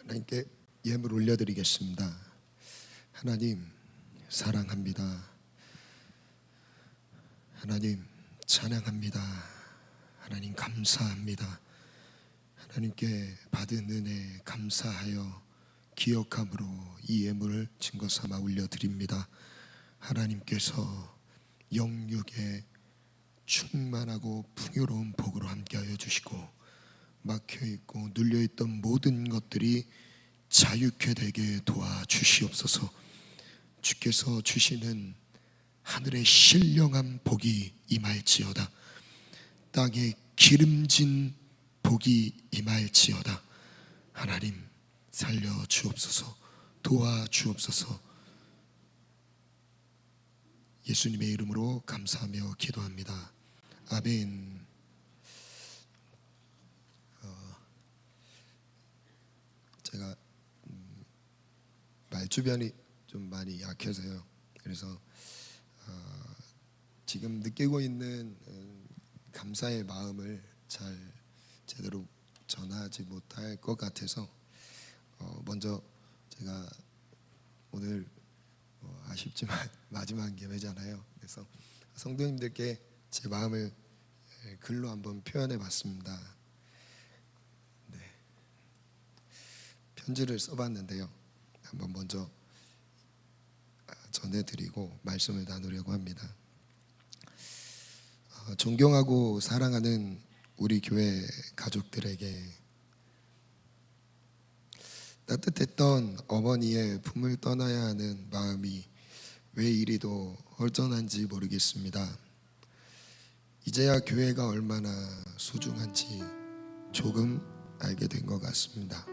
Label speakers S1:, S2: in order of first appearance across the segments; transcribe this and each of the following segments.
S1: 하나님께 예물 올려드리겠습니다. 하나님 사랑합니다. 하나님 찬양합니다. 하나님 감사합니다. 하나님께 받은 은혜 감사하여 기억함으로 이 예물을 증거 삼아 올려드립니다. 하나님께서 영육에 충만하고 풍요로운 복으로 함께하여 주시고 막혀있고 눌려있던 모든 것들이 자유케 되게 도와주시옵소서. 주께서 주시는 하늘의 신령한 복이 임할지어다. 땅에 기름진 복이 임할지어다. 하나님 살려 주옵소서. 도와주옵소서. 예수님의 이름으로 감사하며 기도합니다. 아멘. 제가 말주변이 좀 많이 약해서요. 그래서 지금 느끼고 있는 감사의 마음을 잘 제대로 전하지 못할 것 같아서 먼저 제가 오늘 아쉽지만 마지막 예배잖아요. 그래서 성도님들께 제 마음을 글로 한번 표현해 봤습니다. 네. 편지를 써봤는데요. 한번 먼저 전해드리고 말씀을 나누려고 합니다. 존경하고 사랑하는 우리 교회 가족들에게 따뜻했던 어머니의 품을 떠나야 하는 마음이 왜 이리도 허전한지 모르겠습니다. 이제야 교회가 얼마나 소중한지 조금 알게 된 것 같습니다.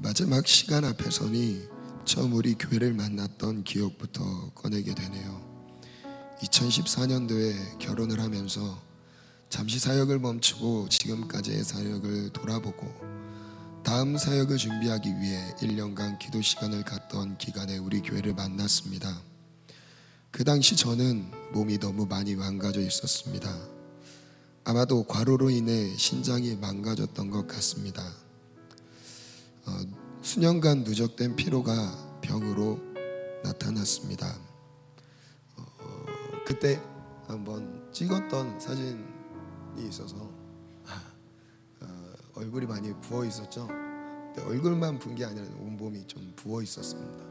S1: 마지막 시간 앞에 서니 처음 우리 교회를 만났던 기억부터 꺼내게 되네요. 2014년도에 결혼을 하면서 잠시 사역을 멈추고 지금까지의 사역을 돌아보고 다음 사역을 준비하기 위해 1년간 기도 시간을 갖던 기간에 우리 교회를 만났습니다. 그 당시 저는 몸이 너무 많이 망가져 있었습니다. 아마도 과로로 인해 신장이 망가졌던 것 같습니다. 수년간 누적된 피로가 병으로 나타났습니다. 그때 한번 찍었던 사진이 있어서 얼굴이 많이 부어 있었죠. 근데 얼굴만 부은 게 아니라 온몸이 좀 부어 있었습니다.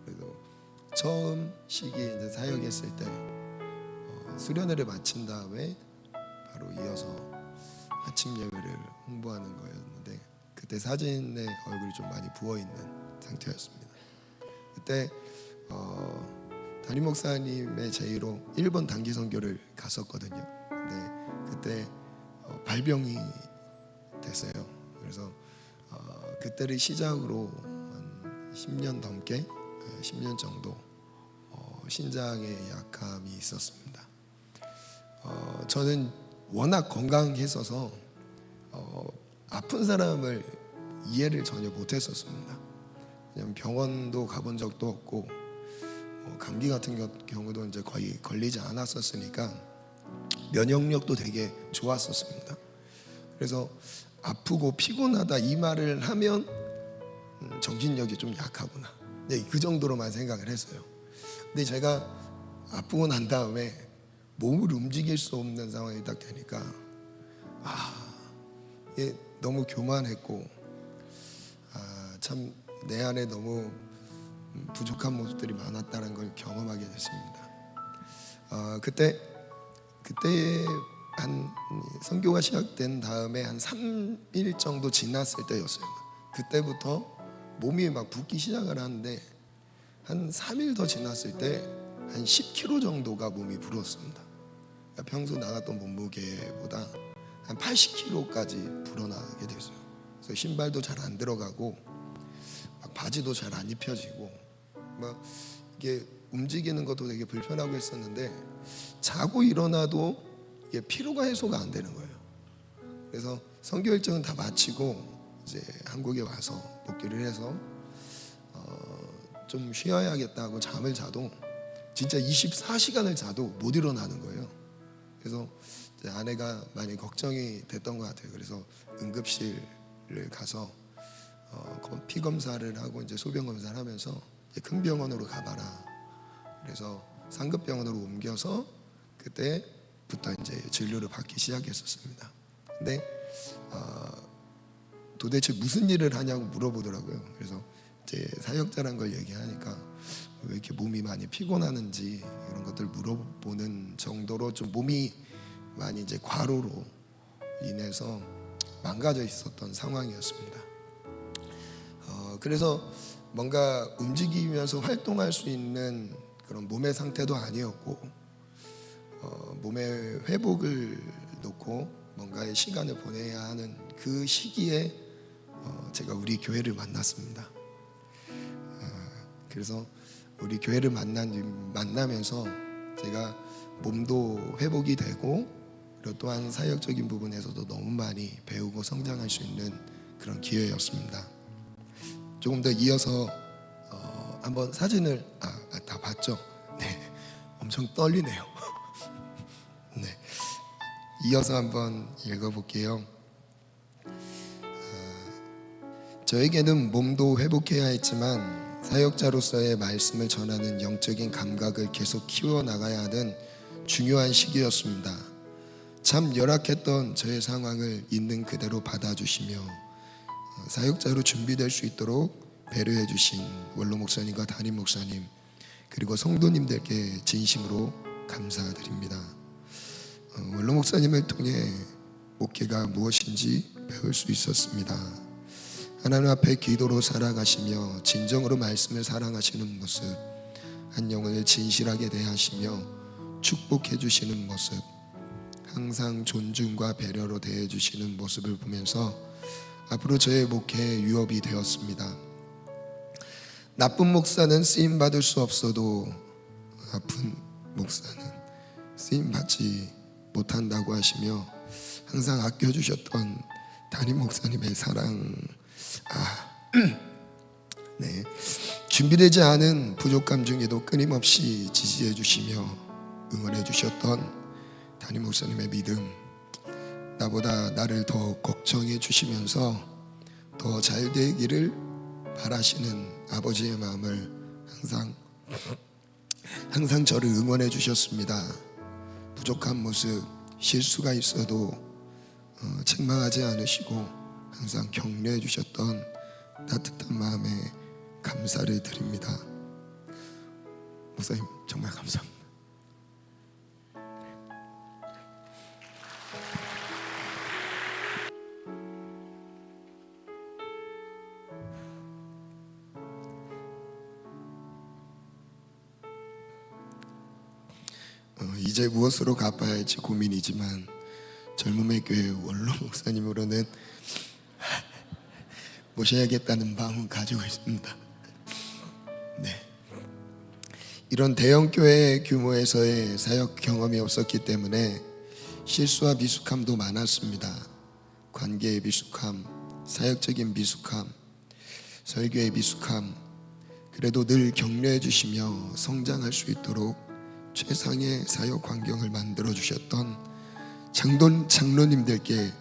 S1: 그래도 처음 시기 이제 사역했을 때 수련회를 마친 다음에 바로 이어서 아침 예배를 홍보하는 거였는데 그때 사진에 얼굴이 좀 많이 부어 있는 상태였습니다. 그때 담임 목사님의 제의로 일본 단기 선교를 갔었거든요. 근데 그때 발병이 됐어요. 그래서 그때를 시작으로 한 10년 넘게 10년 정도 신장에 약함이 있었습니다. 저는 워낙 건강했어서 아픈 사람을 이해를 전혀 못했었습니다. 왜냐면 병원도 가본 적도 없고 감기 같은 경우도 이제 거의 걸리지 않았었으니까 면역력도 되게 좋았었습니다. 그래서 아프고 피곤하다 이 말을 하면 정신력이 좀 약하구나. 네, 그 정도로만 생각을 했어요. 근데 제가 아프고 난 다음에 몸을 움직일 수 없는 상황이 딱 되니까 이게 너무 교만했고 참 내 안에 너무 부족한 모습들이 많았다는 걸 경험하게 됐습니다. 그때 한 선교가 시작된 다음에 한 3일 정도 지났을 때였어요. 그때부터 몸이 막 붓기 시작을 하는데 한 3일 더 지났을 때 한 10kg 정도가 몸이 불었습니다. 그러니까 평소 나갔던 몸무게보다 한 80kg까지 불어나게 됐어요. 그래서 신발도 잘 안 들어가고 막 바지도 잘 안 입혀지고 막 이게 움직이는 것도 되게 불편하고 했었는데 자고 일어나도 이게 피로가 해소가 안 되는 거예요. 그래서 선교 일정은 다 마치고 이제 한국에 와서 복귀를 해서 좀 쉬어야겠다고 잠을 자도 진짜 24시간을 자도 못 일어나는 거예요. 그래서 이제 아내가 많이 걱정이 됐던 것 같아요. 그래서 응급실을 가서 피 검사를 하고 이제 소변 검사를 하면서 이제 큰 병원으로 가봐라. 그래서 상급 병원으로 옮겨서 그때부터 이제 진료를 받기 시작했었습니다. 근데 도대체 무슨 일을 하냐고 물어보더라고요. 그래서 이제 사역자란 걸 얘기하니까 왜 이렇게 몸이 많이 피곤하는지 이런 것들 물어보는 정도로 좀 몸이 많이 이제 과로로 인해서 망가져 있었던 상황이었습니다. 그래서 뭔가 움직이면서 활동할 수 있는 그런 몸의 상태도 아니었고, 몸의 회복을 놓고 뭔가의 시간을 보내야 하는 그 시기에 제가 우리 교회를 만났습니다. 그래서 우리 교회를 만나면서 제가 몸도 회복이 되고, 그리고 또한 사역적인 부분에서도 너무 많이 배우고 성장할 수 있는 그런 기회였습니다. 조금 더 이어서 한번 사진을 다 봤죠? 네, 엄청 떨리네요. 네, 이어서 한번 읽어볼게요. 저에게는 몸도 회복해야 했지만 사역자로서의 말씀을 전하는 영적인 감각을 계속 키워나가야 하는 중요한 시기였습니다. 참 열악했던 저의 상황을 있는 그대로 받아주시며 사역자로 준비될 수 있도록 배려해 주신 원로 목사님과 담임 목사님, 그리고 성도님들께 진심으로 감사드립니다. 원로 목사님을 통해 목회가 무엇인지 배울 수 있었습니다. 하나님 앞에 기도로 살아가시며 진정으로 말씀을 사랑하시는 모습, 한 영혼을 진실하게 대하시며 축복해 주시는 모습, 항상 존중과 배려로 대해 주시는 모습을 보면서 앞으로 저의 목회에 유업이 되었습니다. 나쁜 목사는 쓰임받을 수 없어도 아픈 목사는 쓰임받지 못한다고 하시며 항상 아껴주셨던 담임 목사님의 사랑, 네, 준비되지 않은 부족감 중에도 끊임없이 지지해 주시며 응원해 주셨던 담임 목사님의 믿음, 나보다 나를 더 걱정해 주시면서 더 잘 되기를 바라시는 아버지의 마음을 항상 저를 응원해 주셨습니다. 부족한 모습, 실수가 있어도 책망하지 않으시고 항상 격려해 주셨던 따뜻한 마음에 감사를 드립니다. 목사님 정말 감사합니다. 이제 무엇으로 갚아야 할지 고민이지만 젊음의 교회 원로 목사님으로는 모셔야겠다는 마음을 가지고 있습니다. 네, 이런 대형 교회 규모에서의 사역 경험이 없었기 때문에 실수와 미숙함도 많았습니다. 관계의 미숙함, 사역적인 미숙함, 설교의 미숙함, 그래도 늘 격려해 주시며 성장할 수 있도록 최상의 사역 환경을 만들어 주셨던 장로님들께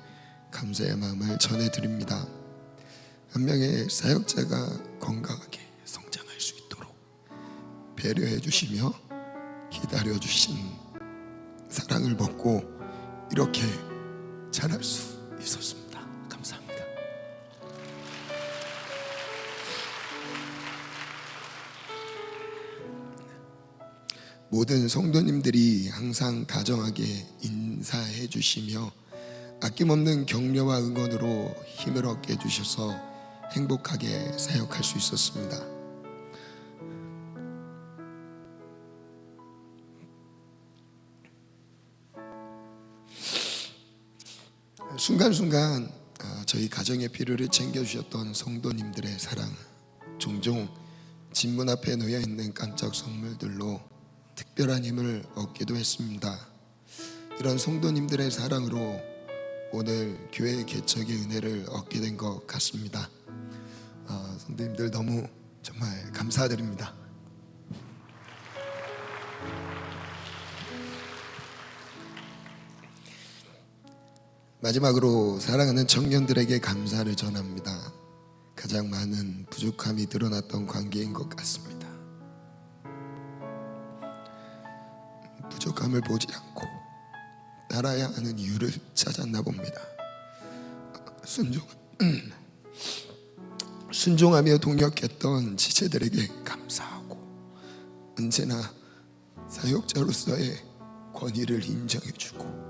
S1: 감사의 마음을 전해드립니다. 한 명의 사역자가 건강하게 성장할 수 있도록 배려해 주시며 기다려 주신 사랑을 먹고 이렇게 자랄 수 있었습니다. 감사합니다. 모든 성도님들이 항상 다정하게 인사해 주시며 아낌없는 격려와 응원으로 힘을 얻게 해주셔서 행복하게 사역할 수 있었습니다. 순간순간 저희 가정의 필요를 챙겨주셨던 성도님들의 사랑, 종종 집 문 앞에 놓여있는 깜짝 선물들로 특별한 힘을 얻기도 했습니다. 이런 성도님들의 사랑으로 오늘 교회 개척의 은혜를 얻게 된 것 같습니다. 성도님들 너무 정말 감사드립니다. 마지막으로 사랑하는 청년들에게 감사를 전합니다. 가장 많은 부족함이 드러났던 관계인 것 같습니다. 부족함을 보지 않고 따라야 하는 이유를 찾았나 봅니다. 순종하며 동역했던 지체들에게 감사하고 언제나 사역자로서의 권위를 인정해주고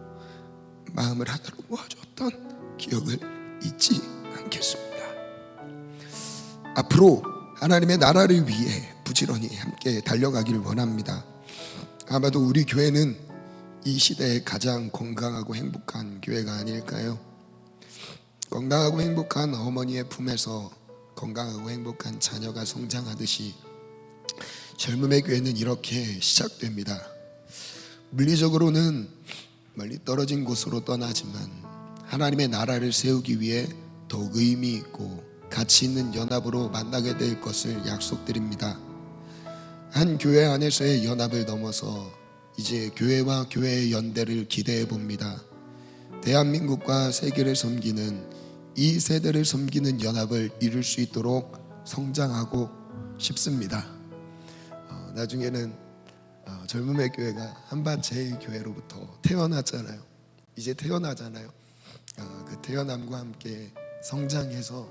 S1: 마음을 하나로 모아줬던 기억을 잊지 않겠습니다. 앞으로 하나님의 나라를 위해 부지런히 함께 달려가기를 원합니다. 아마도 우리 교회는 이 시대에 가장 건강하고 행복한 교회가 아닐까요? 건강하고 행복한 어머니의 품에서 건강하고 행복한 자녀가 성장하듯이 젊음의 교회는 이렇게 시작됩니다. 물리적으로는 멀리 떨어진 곳으로 떠나지만 하나님의 나라를 세우기 위해 더욱 의미 있고 가치 있는 연합으로 만나게 될 것을 약속드립니다. 한 교회 안에서의 연합을 넘어서 이제 교회와 교회의 연대를 기대해 봅니다. 대한민국과 세계를 섬기는 이 세대를 섬기는 연합을 이룰 수 있도록 성장하고 싶습니다. 나중에는 젊음의 교회가 한밭제일 교회로부터 태어났잖아요. 이제 태어나잖아요. 그 태어남과 함께 성장해서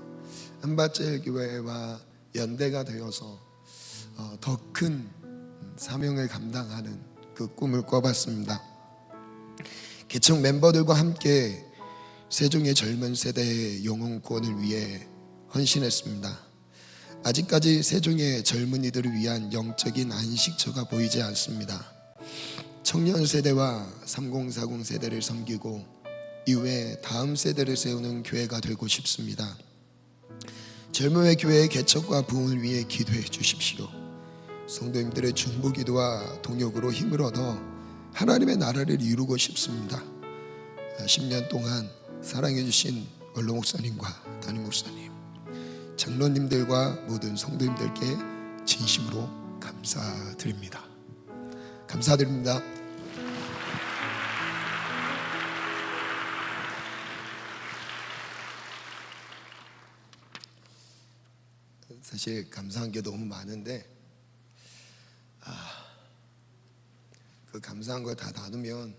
S1: 한밭제일 교회와 연대가 되어서 더 큰 사명을 감당하는 그 꿈을 꿔봤습니다. 개척 멤버들과 함께 세종의 젊은 세대의 영혼권을 위해 헌신했습니다. 아직까지 세종의 젊은이들을 위한 영적인 안식처가 보이지 않습니다. 청년 세대와 3040 세대를 섬기고 이후에 다음 세대를 세우는 교회가 되고 싶습니다. 젊음의 교회의 개척과 부흥을 위해 기도해 주십시오. 성도님들의 중보기도와 동역으로 힘을 얻어 하나님의 나라를 이루고 싶습니다. 10년 동안 사랑해 주신 원로 목사님과 담임 목사님, 장로님들과 모든 성도님들께 진심으로 감사드립니다. 감사드립니다. 사실 감사한 게 너무 많은데 그 감사한 걸 다 나누면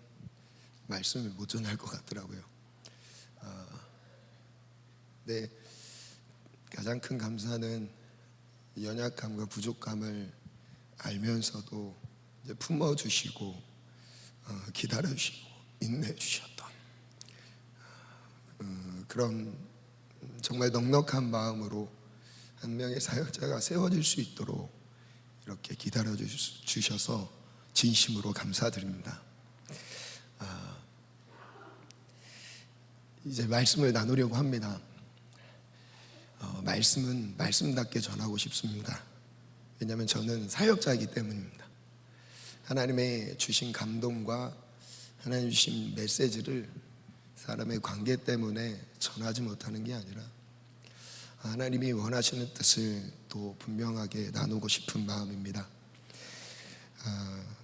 S1: 말씀을 못 전할 것 같더라고요. 네, 가장 큰 감사는 연약함과 부족함을 알면서도 이제 품어주시고 기다려주시고 인내해주셨던 그런 정말 넉넉한 마음으로 한 명의 사역자가 세워질 수 있도록 이렇게 기다려주셔서 진심으로 감사드립니다. 이제 말씀을 나누려고 합니다. 말씀은 말씀답게 전하고 싶습니다. 왜냐하면 저는 사역자이기 때문입니다. 하나님의 주신 감동과 하나님 주신 메시지를 사람의 관계 때문에 전하지 못하는 게 아니라 하나님이 원하시는 뜻을 또 분명하게 나누고 싶은 마음입니다.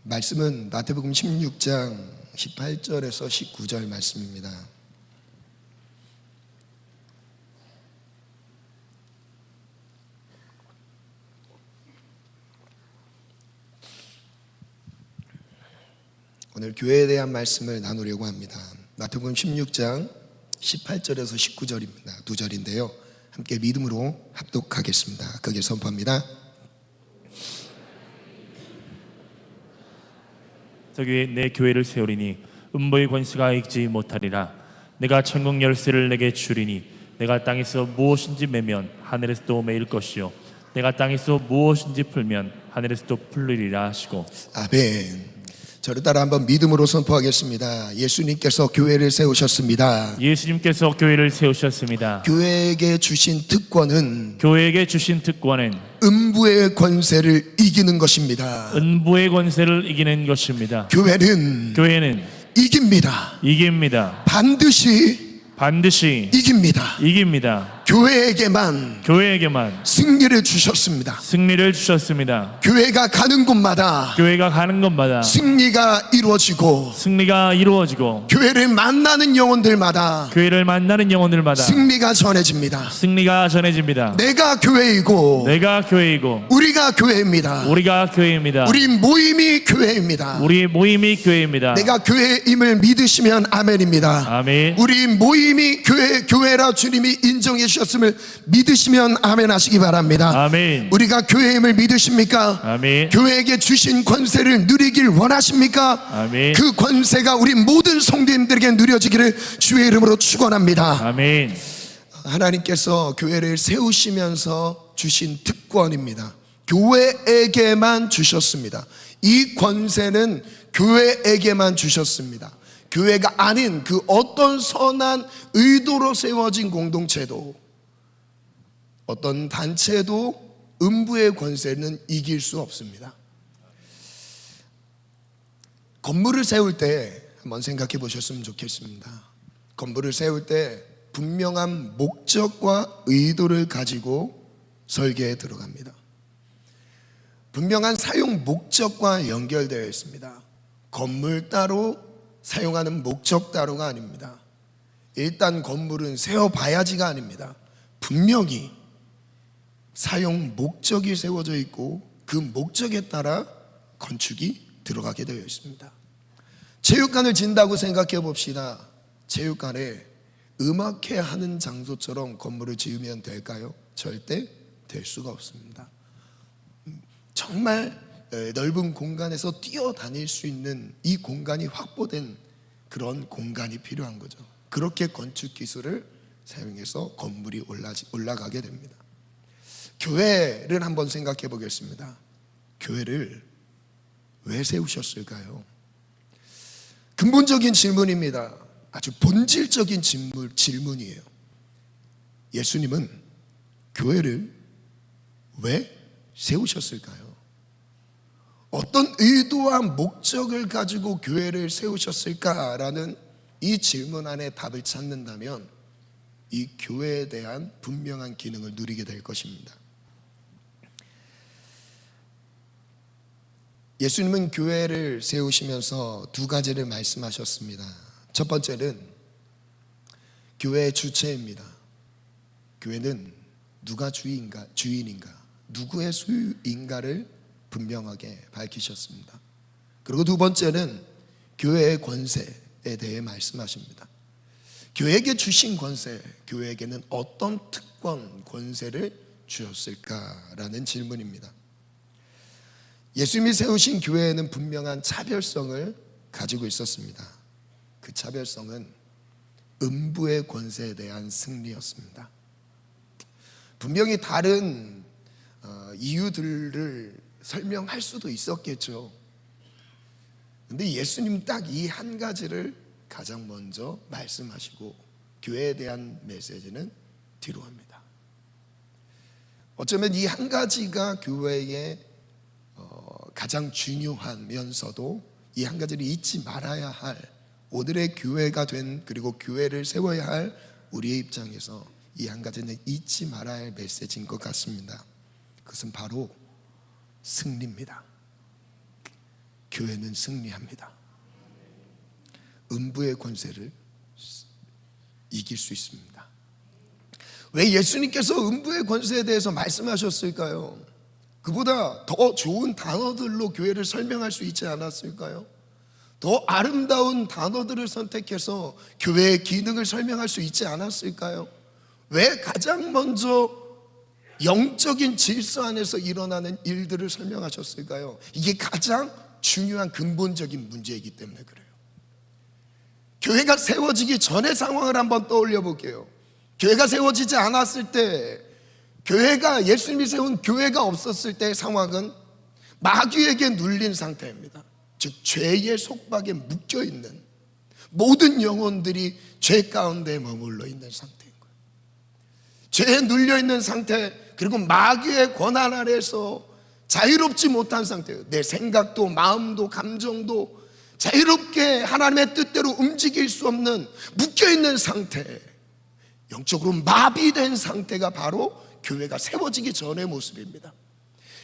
S1: 말씀은 마태복음 16장 18절에서 19절 말씀입니다. 오늘 교회에 대한 말씀을 나누려고 합니다. 마태복음 16장 18절에서 19절입니다. 두 절인데요. 함께 믿음으로 합독하겠습니다. 크게 선포합니다.
S2: 저기 내 교회를 세우리니 음부의 권세가 이기지 못하리라. 내가 천국 열쇠를 내게 주리니 내가 땅에서 무엇인지 매면 하늘에서도 매일 것이요 내가 땅에서 무엇인지 풀면 하늘에서도 풀리리라 하시고.
S1: 아멘. 저를 따라 한번 믿음으로 선포하겠습니다. 예수님께서 교회를 세우셨습니다.
S2: 예수님께서 교회를 세우셨습니다.
S1: 교회에게 주신 특권은 음부의 권세를 이기는 것입니다.
S2: 음부의 권세를 이기는 것입니다.
S1: 교회는
S2: 이깁니다.
S1: 반드시
S2: 이깁니다.
S1: 이깁니다. 교회에게만 승리를 주셨습니다.
S2: 승리를 주셨습니다.
S1: 교회가 가는 곳마다
S2: 교회가 가는 곳마다
S1: 승리가 이루어지고, 교회를 만나는 영혼들마다 승리가 전해집니다. 내가 교회이고 우리가 교회입니다. 우리 모임이 교회입니다. 내가 교회임을 믿으시면 아멘입니다.
S2: 아멘.
S1: 우리 모임이 교회라 주님이 인정해 주셨음을 믿으시면 아멘 하시기 바랍니다.
S2: 아멘.
S1: 우리가 교회임을 믿으십니까?
S2: 아멘.
S1: 교회에게 주신 권세를 누리길 원하십니까?
S2: 아멘.
S1: 그 권세가 우리 모든 성도님들에게 누려지기를 주의 이름으로 축원합니다.
S2: 아멘.
S1: 하나님께서 교회를 세우시면서 주신 특권입니다. 교회에게만 주셨습니다. 이 권세는 교회에게만 주셨습니다. 교회가 아닌 그 어떤 선한 의도로 세워진 공동체도, 어떤 단체도 음부의 권세는 이길 수 없습니다. 건물을 세울 때 한번 생각해 보셨으면 좋겠습니다. 건물을 세울 때 분명한 목적과 의도를 가지고 설계에 들어갑니다. 분명한 사용 목적과 연결되어 있습니다. 건물 따로, 사용하는 목적 따로가 아닙니다. 일단 건물은 세워봐야지가 아닙니다. 분명히 사용 목적이 세워져 있고 그 목적에 따라 건축이 들어가게 되어 있습니다. 체육관을 진다고 생각해 봅시다. 체육관에 음악회 하는 장소처럼 건물을 지으면 될까요? 절대 될 수가 없습니다. 정말 넓은 공간에서 뛰어다닐 수 있는 이 공간이 확보된 그런 공간이 필요한 거죠. 그렇게 건축 기술을 사용해서 건물이 올라가게 됩니다. 교회를 한번 생각해 보겠습니다. 교회를 왜 세우셨을까요? 근본적인 질문입니다. 아주 본질적인 질문이에요. 예수님은 교회를 왜 세우셨을까요? 어떤 의도와 목적을 가지고 교회를 세우셨을까라는 이 질문 안에 답을 찾는다면 이 교회에 대한 분명한 기능을 누리게 될 것입니다. 예수님은 교회를 세우시면서 두 가지를 말씀하셨습니다. 첫 번째는 교회의 주체입니다. 교회는 누가 주인인가, 누구의 소유인가를 분명하게 밝히셨습니다. 그리고 두 번째는 교회의 권세에 대해 말씀하십니다. 교회에게 주신 권세, 교회에게는 어떤 특권, 권세를 주셨을까라는 질문입니다. 예수님이 세우신 교회에는 분명한 차별성을 가지고 있었습니다. 그 차별성은 음부의 권세에 대한 승리였습니다. 분명히 다른 이유들을 설명할 수도 있었겠죠. 근데 예수님 딱 이 한 가지를 가장 먼저 말씀하시고 교회에 대한 메시지는 뒤로 합니다. 어쩌면 이 한 가지가 교회의 가장 중요하면서도 이 한 가지를 잊지 말아야 할, 오늘의 교회가 된, 그리고 교회를 세워야 할 우리의 입장에서 이 한 가지는 잊지 말아야 할 메시지인 것 같습니다. 그것은 바로 승리입니다. 교회는 승리합니다. 음부의 권세를 이길 수 있습니다. 왜 예수님께서 음부의 권세에 대해서 말씀하셨을까요? 그보다 더 좋은 단어들로 교회를 설명할 수 있지 않았을까요? 더 아름다운 단어들을 선택해서 교회의 기능을 설명할 수 있지 않았을까요? 왜 가장 먼저 영적인 질서 안에서 일어나는 일들을 설명하셨을까요? 이게 가장 중요한 근본적인 문제이기 때문에 그래요. 교회가 세워지기 전의 상황을 한번 떠올려 볼게요. 교회가 세워지지 않았을 때, 교회가, 예수님이 세운 교회가 없었을 때의 상황은 마귀에게 눌린 상태입니다. 즉 죄의 속박에 묶여있는 모든 영혼들이 죄 가운데 머물러 있는 상태인 거예요. 죄에 눌려있는 상태, 그리고 마귀의 권한 아래에서 자유롭지 못한 상태예요. 내 생각도 마음도 감정도 자유롭게 하나님의 뜻대로 움직일 수 없는 묶여있는 상태. 영적으로 마비된 상태가 바로 교회가 세워지기 전의 모습입니다.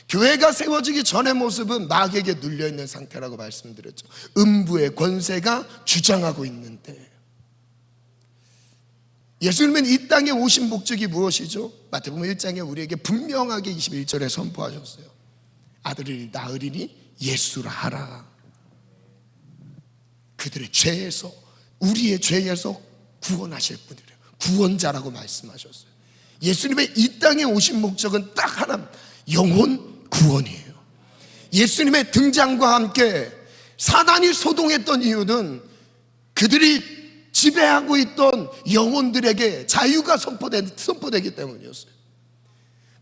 S1: 교회가 세워지기 전의 모습은 마귀에게 눌려있는 상태라고 말씀드렸죠. 음부의 권세가 주장하고 있는데, 예수님은 이 땅에 오신 목적이 무엇이죠? 마태복음 1장에 우리에게 분명하게 21절에 선포하셨어요. 아들을 낳으리니 예수라 하라. 그들의 죄에서, 우리의 죄에서 구원하실 분이래요. 구원자라고 말씀하셨어요. 예수님의 이 땅에 오신 목적은 딱 하나, 영혼 구원이에요. 예수님의 등장과 함께 사단이 소동했던 이유는 그들이 지배하고 있던 영혼들에게 자유가 선포되기 때문이었어요.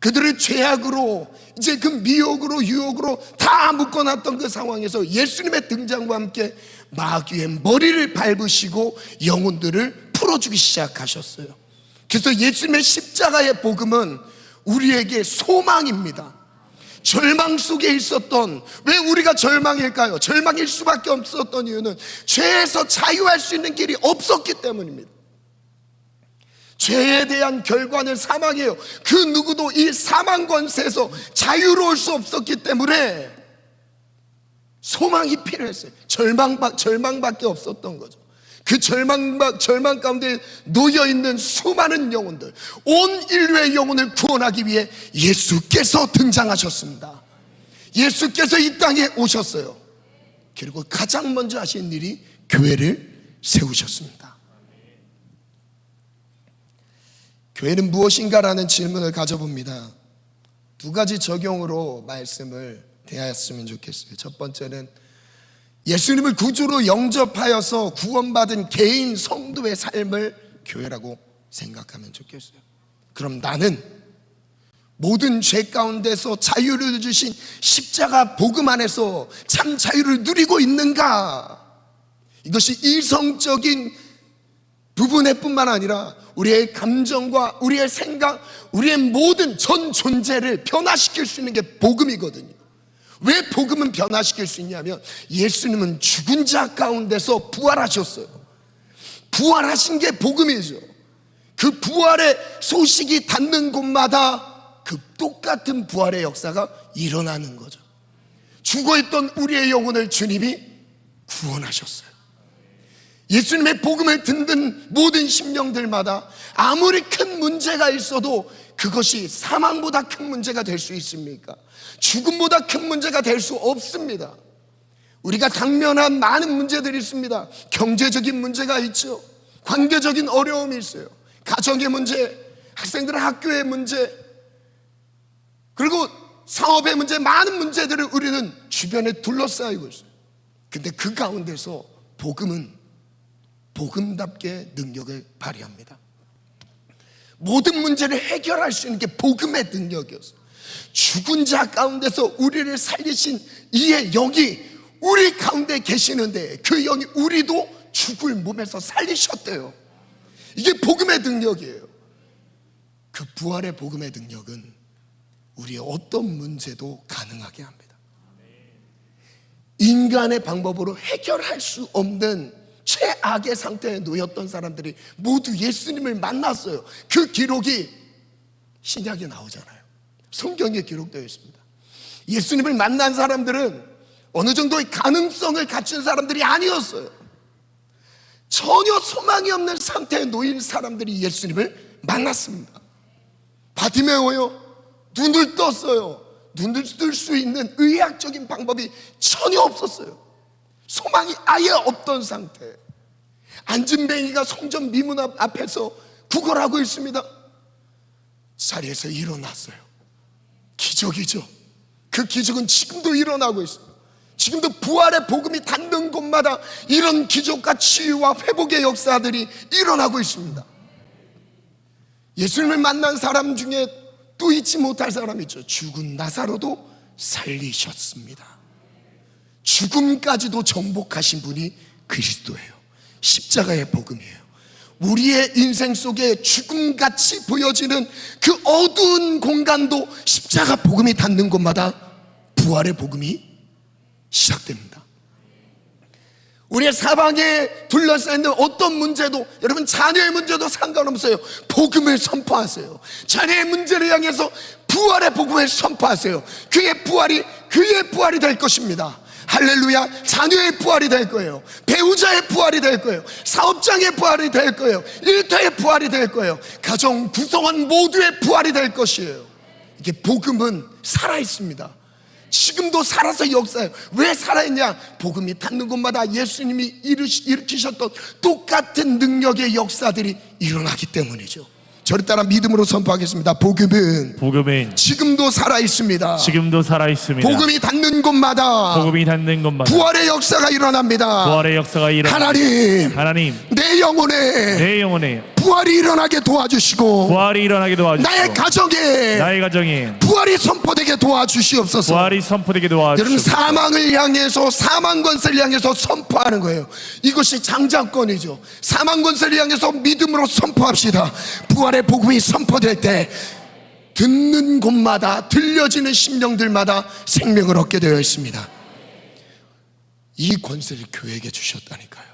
S1: 그들을 죄악으로, 이제 그 미혹으로, 유혹으로 다 묶어놨던 그 상황에서 예수님의 등장과 함께 마귀의 머리를 밟으시고 영혼들을 풀어주기 시작하셨어요. 그래서 예수님의 십자가의 복음은 우리에게 소망입니다. 절망 속에 있었던, 왜 우리가 절망일까요? 절망일 수밖에 없었던 이유는 죄에서 자유할 수 있는 길이 없었기 때문입니다. 죄에 대한 결과는 사망이에요. 그 누구도 이 사망 권세에서 자유로울 수 없었기 때문에 소망이 필요했어요. 절망밖에 없었던 거죠. 그 절망 가운데 놓여있는 수많은 영혼들, 온 인류의 영혼을 구원하기 위해 예수께서 등장하셨습니다. 예수께서 이 땅에 오셨어요. 그리고 가장 먼저 하신 일이 교회를 세우셨습니다. 교회는 무엇인가라는 질문을 가져봅니다. 두 가지 적용으로 말씀을 대하였으면 좋겠어요. 첫 번째는 예수님을 구주로 영접하여서 구원받은 개인 성도의 삶을 교회라고 생각하면 좋겠어요. 그럼 나는 모든 죄 가운데서 자유를 주신 십자가 복음 안에서 참 자유를 누리고 있는가? 이것이 이성적인 부분에 뿐만 아니라 우리의 감정과 우리의 생각, 우리의 모든 전 존재를 변화시킬 수 있는 게 복음이거든요. 왜 복음은 변화시킬 수 있냐면, 예수님은 죽은 자 가운데서 부활하셨어요. 부활하신 게 복음이죠. 그 부활의 소식이 닿는 곳마다 그 똑같은 부활의 역사가 일어나는 거죠. 죽어있던 우리의 영혼을 주님이 구원하셨어요. 예수님의 복음을 듣는 모든 심령들마다 아무리 큰 문제가 있어도 그것이 사망보다 큰 문제가 될 수 있습니까? 죽음보다 큰 문제가 될 수 없습니다. 우리가 당면한 많은 문제들이 있습니다. 경제적인 문제가 있죠. 관계적인 어려움이 있어요. 가정의 문제, 학생들의 학교의 문제, 그리고 사업의 문제, 많은 문제들을 우리는 주변에 둘러싸이고 있어요. 근데 그 가운데서 복음은 복음답게 능력을 발휘합니다. 모든 문제를 해결할 수 있는 게 복음의 능력이었어요. 죽은 자 가운데서 우리를 살리신 이의 영이 우리 가운데 계시는데, 그 영이 우리도 죽을 몸에서 살리셨대요. 이게 복음의 능력이에요. 그 부활의 복음의 능력은 우리의 어떤 문제도 가능하게 합니다. 인간의 방법으로 해결할 수 없는 최악의 상태에 놓였던 사람들이 모두 예수님을 만났어요. 그 기록이 신약에 나오잖아요. 성경에 기록되어 있습니다. 예수님을 만난 사람들은 어느 정도의 가능성을 갖춘 사람들이 아니었어요. 전혀 소망이 없는 상태에 놓인 사람들이 예수님을 만났습니다. 바티메오요, 눈을 떴어요. 눈을 뜰 수 있는 의학적인 방법이 전혀 없었어요. 소망이 아예 없던 상태. 안진뱅이가 성전 미문 앞에서 구걸하고 있습니다. 자리에서 일어났어요. 기적이죠. 그 기적은 지금도 일어나고 있어요. 지금도 부활의 복음이 닿는 곳마다 이런 기적과 치유와 회복의 역사들이 일어나고 있습니다. 예수님을 만난 사람 중에 또 잊지 못할 사람이 있죠. 죽은 나사로도 살리셨습니다. 죽음까지도 정복하신 분이 그리스도예요. 십자가의 복음이에요. 우리의 인생 속에 죽음같이 보여지는 그 어두운 공간도 십자가 복음이 닿는 곳마다 부활의 복음이 시작됩니다. 우리의 사방에 둘러싸있는 어떤 문제도, 여러분 자녀의 문제도 상관없어요. 복음을 선포하세요. 자녀의 문제를 향해서 부활의 복음을 선포하세요. 그의 부활이 될 것입니다. 할렐루야. 자녀의 부활이 될 거예요. 배우자의 부활이 될 거예요. 사업장의 부활이 될 거예요. 일터의 부활이 될 거예요. 가정 구성원 모두의 부활이 될 것이에요. 이게 복음은 살아있습니다. 지금도 살아서 역사해요. 왜 살아있냐? 복음이 닿는 곳마다 예수님이 일으키셨던 똑같은 능력의 역사들이 일어나기 때문이죠. 저를 따라 믿음으로 선포하겠습니다. 복음은 지금도 살아있습니다. 복음이 닿는 곳마다 부활의 역사가 일어납니다. 하나님, 내 영혼에 부활이 일어나게 도와주시고 나의 가정에 부활이 선포되게 도와주시옵소서. 여러분 사망을 향해서, 사망 권세를 향해서 선포하는 거예요. 이것이 장자권이죠. 사망 권세를 향해서 믿음으로 선포합시다. 부활의 복음이 선포될 때 듣는 곳마다, 들려지는 심령들마다 생명을 얻게 되어 있습니다. 이 권세를 교회에게 주셨다니까요.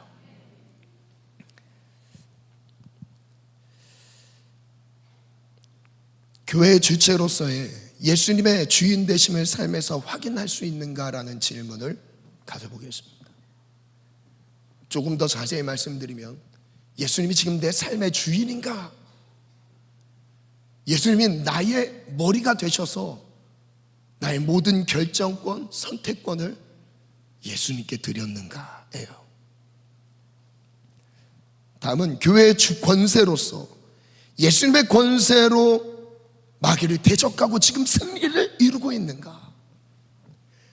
S1: 교회의 주체로서의 예수님의 주인 되심을 삶에서 확인할 수 있는가라는 질문을 가져보겠습니다. 조금 더 자세히 말씀드리면, 예수님이 지금 내 삶의 주인인가? 예수님이 나의 머리가 되셔서 나의 모든 결정권, 선택권을 예수님께 드렸는가예요. 다음은 교회의 주 권세로서 예수님의 권세로 마귀를 대적하고 지금 승리를 이루고 있는가?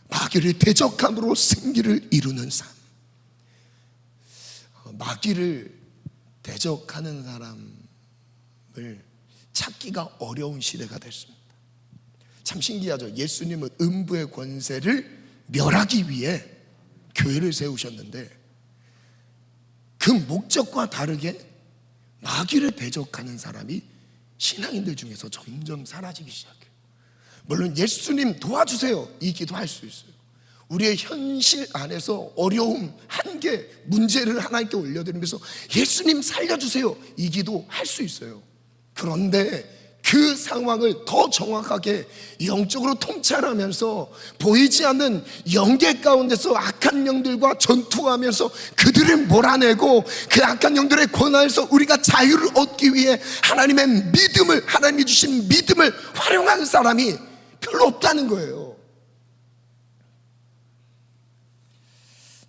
S1: 마귀를 대적함으로 승리를 이루는 삶. 마귀를 대적하는 사람을 찾기가 어려운 시대가 됐습니다. 참 신기하죠. 예수님은 음부의 권세를 멸하기 위해 교회를 세우셨는데 그 목적과 다르게 마귀를 대적하는 사람이 신앙인들 중에서 점점 사라지기 시작해요. 물론 예수님 도와주세요, 이 기도할 수 있어요. 우리의 현실 안에서 어려움, 한계, 문제를 하나님께 올려드리면서 예수님 살려주세요, 이 기도 할 수 있어요. 그런데 그 상황을 더 정확하게 영적으로 통찰하면서 보이지 않는 영계 가운데서 악한 영들과 전투하면서 그들을 몰아내고 그 악한 영들의 권한에서 우리가 자유를 얻기 위해 하나님이 주신 믿음을 활용하는 사람이 별로 없다는 거예요.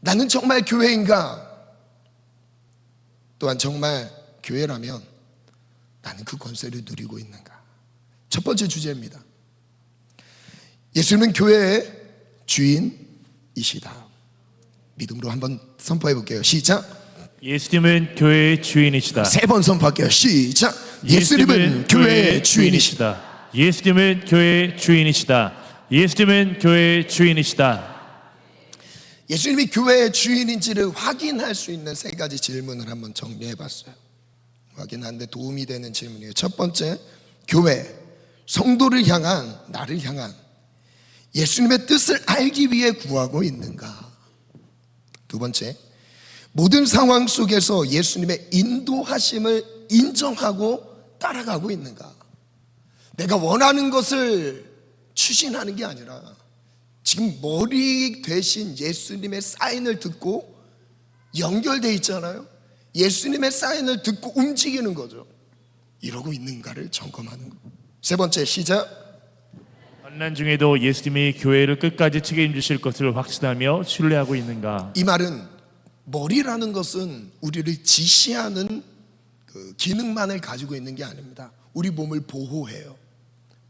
S1: 나는 정말 교회인가? 또한 정말 교회라면 나는 그 권세를 누리고 있는가? 첫 번째 주제입니다. 예수님은 교회의 주인이시다. 믿음으로 한번 선포해 볼게요. 시작.
S2: 예수님은 교회의 주인이시다.
S1: 세 번 선포할게요. 시작. 예수님은 교회의 주인이시다.
S2: 예수님은 교회의 주인이시다. 예수님은 교회의 주인이시다.
S1: 예수님이 교회의 주인인지를 확인할 수 있는 세 가지 질문을 한번 정리해 봤어요. 확인하는데 도움이 되는 질문이에요. 첫 번째, 교회, 성도를 향한, 나를 향한 예수님의 뜻을 알기 위해 구하고 있는가? 두 번째, 모든 상황 속에서 예수님의 인도하심을 인정하고 따라가고 있는가? 내가 원하는 것을 추진하는 게 아니라 지금 머리 대신 예수님의 사인을 듣고 연결돼 있잖아요. 예수님의 사인을 듣고 움직이는 거죠. 이러고 있는가를 점검하는 거. 세 번째, 시작.
S2: 환난 중에도 예수님이 교회를 끝까지 책임지실 것을 확신하며 신뢰하고 있는가?
S1: 이 말은 머리라는 것은 우리를 지시하는 그 기능만을 가지고 있는 게 아닙니다. 우리 몸을 보호해요.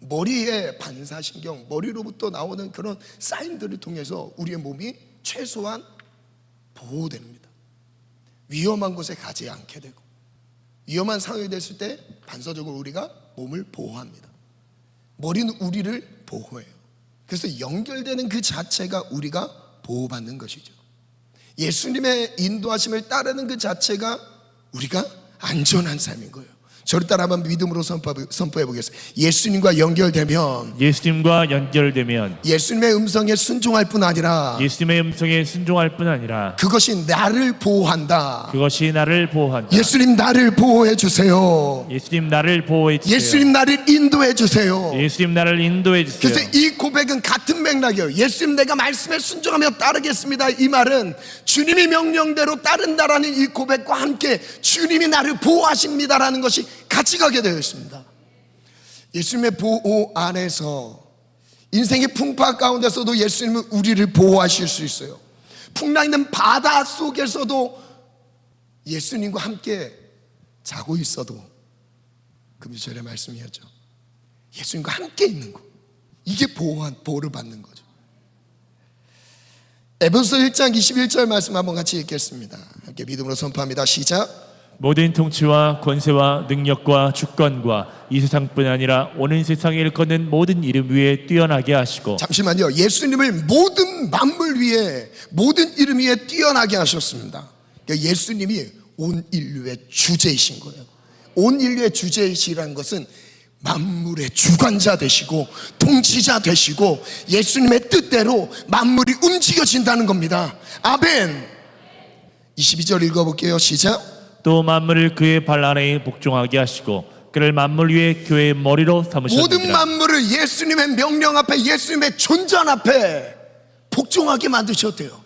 S1: 머리의 반사신경, 머리로부터 나오는 그런 사인들을 통해서 우리의 몸이 최소한 보호됩니다. 위험한 곳에 가지 않게 되고, 위험한 상황이 됐을 때 반사적으로 우리가 몸을 보호합니다. 머리는 우리를 보호해요. 그래서 연결되는 그 자체가 우리가 보호받는 것이죠. 예수님의 인도하심을 따르는 그 자체가 우리가 안전한 삶인 거예요. 저를 따라 한번 믿음으로 선포해 보겠습니다. 예수님과 연결되면
S2: 예수님과 연결되면
S1: 예수님의 음성에 순종할 뿐 아니라
S2: 예수님의 음성에 순종할 뿐 아니라
S1: 그것이 나를 보호한다.
S2: 그것이 나를 보호한다.
S1: 예수님 나를 보호해 주세요.
S2: 예수님 나를 보호해 주세요.
S1: 예수님 나를 인도해 주세요.
S2: 예수님 나를 인도해 주세요.
S1: 그래서 이 고백은 같은 맥락이에요. 예수님 내가 말씀에 순종하며 따르겠습니다. 이 말은 주님이 명령대로 따른다라는 이 고백과 함께 주님이 나를 보호하십니다라는 것이 같이 가게 되어 있습니다. 예수님의 보호 안에서 인생의 풍파 가운데서도 예수님은 우리를 보호하실 수 있어요. 풍랑 있는 바다 속에서도 예수님과 함께 자고 있어도 금요절의 말씀이었죠. 예수님과 함께 있는 거, 이게 보호를 받는 거죠. 에베소서 1장 21절 말씀 한번 같이 읽겠습니다. 함께 믿음으로 선포합니다. 시작.
S2: 모든 통치와 권세와 능력과 주권과 이 세상뿐 아니라 오는 세상에 일컫는 모든 이름 위에 뛰어나게 하시고.
S1: 잠시만요. 예수님을 모든 만물 위에, 모든 이름 위에 뛰어나게 하셨습니다. 그러니까 예수님이 온 인류의 주제이신 거예요. 온 인류의 주제이시라는 것은 만물의 주관자 되시고 통치자 되시고 예수님의 뜻대로 만물이 움직여진다는 겁니다. 아멘. 22절 읽어볼게요. 시작.
S2: 또 만물을 그의 발 아래에 복종하게 하시고 그를 만물 위에 교회의 머리로 삼으셨느니라.
S1: 모든 만물을 예수님의 명령 앞에, 예수님의 존전 앞에 복종하게 만드셨대요.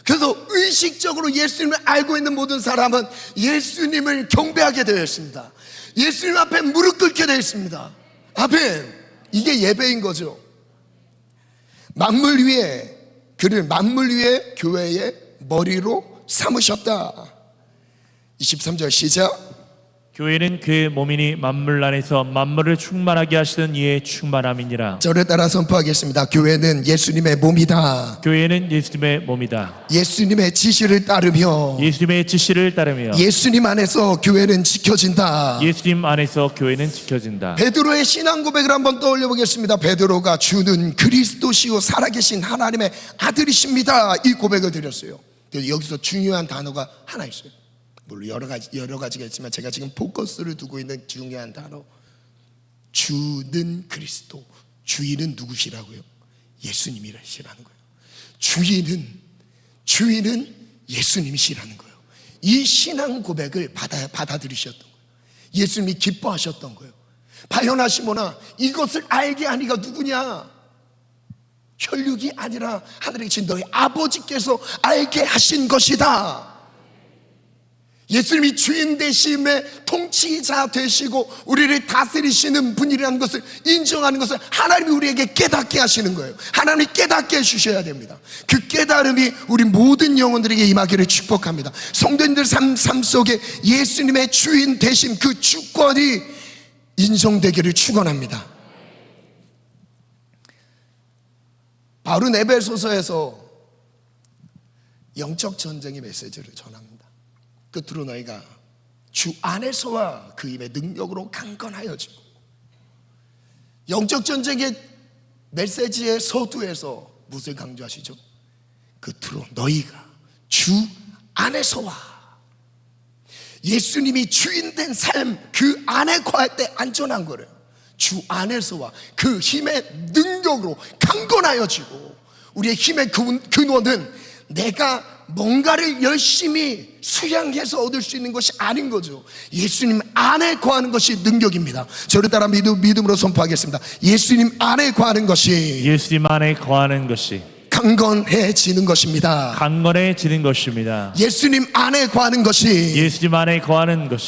S1: 그래서 의식적으로 예수님을 알고 있는 모든 사람은 예수님을 경배하게 되어 있습니다. 예수님 앞에 무릎 꿇게 되어 있습니다. 아멘. 이게 예배인 거죠. 만물 위에, 그를 만물 위에 교회의 머리로 삼으셨다. 23절 시작.
S2: 교회는 그의 몸이니 만물 안에서 만물을 충만하게 하시는 이의 충만함이니라.
S1: 저를 따라 선포하겠습니다. 교회는 예수님의 몸이다.
S2: 교회는 예수님의 몸이다.
S1: 예수님의 지시를 따르며
S2: 예수님의 지시를 따르며
S1: 예수님 안에서 교회는 지켜진다.
S2: 예수님 안에서 교회는 지켜진다.
S1: 베드로의 신앙 고백을 한번 떠올려 보겠습니다. 베드로가 주는 그리스도시요 살아계신 하나님의 아들이십니다. 이 고백을 드렸어요. 여기서 중요한 단어가 하나 있어요. 물론 여러 가지가 있지만 제가 지금 포커스를 두고 있는 중요한 단어, 주는 그리스도. 주인은 누구시라고요? 예수님이시라는 거예요. 주인은 예수님이시라는 거예요. 이 신앙 고백을 받아들이셨던 거예요. 예수님이 기뻐하셨던 거예요. 바요나 시모나, 이것을 알게 하니가 누구냐? 혈육이 아니라 하늘에 계신 너희 아버지께서 알게 하신 것이다. 예수님이 주인 되심의 통치자 되시고 우리를 다스리시는 분이라는 것을 인정하는 것을 하나님이 우리에게 깨닫게 하시는 거예요. 하나님이 깨닫게 해주셔야 됩니다. 그 깨달음이 우리 모든 영혼들에게 임하기를 축복합니다. 성도님들 삶 속에 예수님의 주인 되심, 그 주권이 인정되기를 축원합니다. 바울은 에베소서에서 영적 전쟁의 메시지를 전합니다. 끝으로 너희가 주 안에서와 그 힘의 능력으로 강건하여지고, 영적 전쟁의 메시지의 서두에서 무엇을 강조하시죠? 끝으로 너희가 주 안에서와, 예수님이 주인된 삶 그 안에 거할 때 안전한 거래요. 주 안에서와 그 힘의 능력으로 강건하여지고, 우리의 힘의 근원은 내가 뭔가를 열심히 수양해서 얻을 수 있는 것이 아닌 거죠. 예수님 안에 거하는 것이 능력입니다. 저를 따라 믿음으로 선포하겠습니다. 예수님 안에 거하는 것이 강건해지는 것입니다.
S2: 강건해지는 것입니다.
S1: 예수님 안에 거하는 것이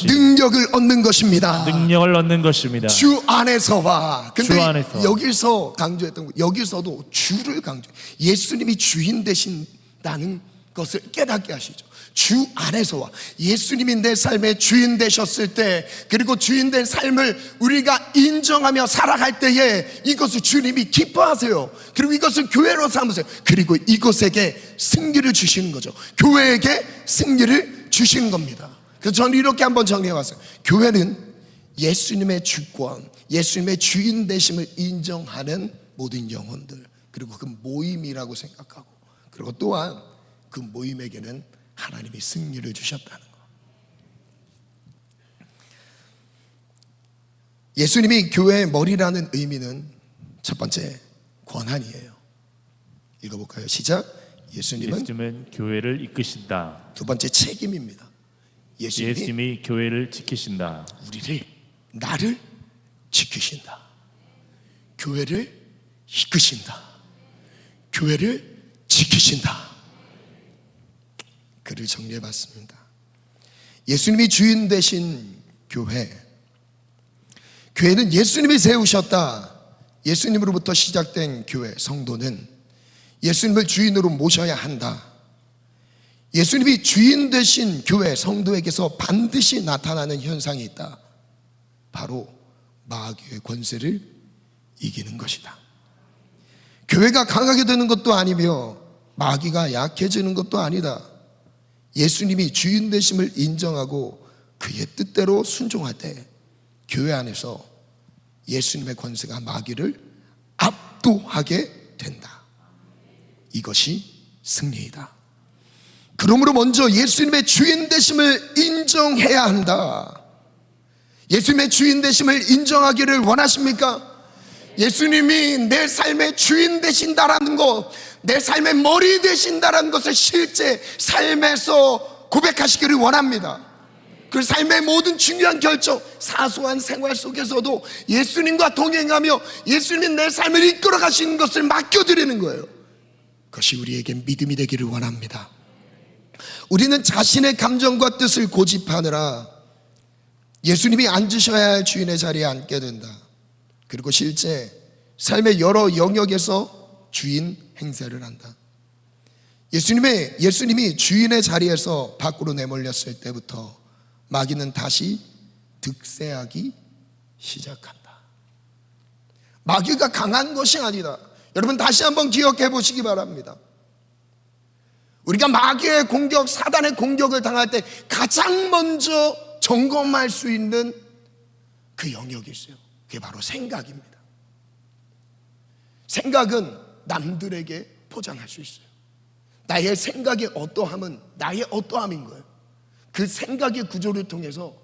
S1: 능력을 얻는 것입니다. 주 안에서와. 근데
S2: 주 안에서.
S1: 여기서 강조했던 거, 여기서도 주를 강조. 예수님이 주인 되신다는 것을 깨닫게 하시죠. 주 안에서와, 예수님이 내 삶의 주인 되셨을 때, 그리고 주인 된 삶을 우리가 인정하며 살아갈 때에 이것을 주님이 기뻐하세요. 그리고 이것을 교회로 삼으세요. 그리고 이것에게 승리를 주시는 거죠. 교회에게 승리를 주시는 겁니다. 그래서 저는 이렇게 한번 정리해봤어요. 교회는 예수님의 주권, 예수님의 주인 되심을 인정하는 모든 영혼들, 그리고 그 모임이라고 생각하고, 그리고 또한 그 모임에게는 하나님이 승리를 주셨다는 거. 예수님이 교회의 머리라는 의미는 첫 번째 권한이에요. 읽어볼까요? 시작.
S2: 예수님은 교회를 이끄신다.
S1: 두 번째 책임입니다.
S2: 예수님이 교회를 지키신다.
S1: 나를 지키신다. 교회를 이끄신다. 교회를 지키신다. 글을 정리해봤습니다. 예수님이 주인 되신 교회는 예수님이 세우셨다. 예수님으로부터 시작된 교회, 성도는 예수님을 주인으로 모셔야 한다. 예수님이 주인 되신 교회, 성도에게서 반드시 나타나는 현상이 있다. 바로 마귀의 권세를 이기는 것이다. 교회가 강하게 되는 것도 아니며 마귀가 약해지는 것도 아니다. 예수님이 주인 되심을 인정하고 그의 뜻대로 순종할 때 교회 안에서 예수님의 권세가 마귀를 압도하게 된다. 이것이 승리이다. 그러므로 먼저 예수님의 주인 되심을 인정해야 한다. 예수님의 주인 되심을 인정하기를 원하십니까? 예수님이 내 삶의 주인 되신다라는 것, 내 삶의 머리 되신다라는 것을 실제 삶에서 고백하시기를 원합니다. 그 삶의 모든 중요한 결정, 사소한 생활 속에서도 예수님과 동행하며 예수님이 내 삶을 이끌어 가시는 것을 맡겨드리는 거예요. 그것이 우리에게 믿음이 되기를 원합니다. 우리는 자신의 감정과 뜻을 고집하느라 예수님이 앉으셔야 할 주인의 자리에 앉게 된다. 그리고 실제 삶의 여러 영역에서 주인 행세를 한다. 예수님이 주인의 자리에서 밖으로 내몰렸을 때부터 마귀는 다시 득세하기 시작한다. 마귀가 강한 것이 아니다. 여러분 다시 한번 기억해 보시기 바랍니다. 우리가 마귀의 공격, 사단의 공격을 당할 때 가장 먼저 점검할 수 있는 그 영역이 있어요. 그게 바로 생각입니다. 생각은 남들에게 포장할 수 있어요. 나의 생각의 어떠함은 나의 어떠함인 거예요. 그 생각의 구조를 통해서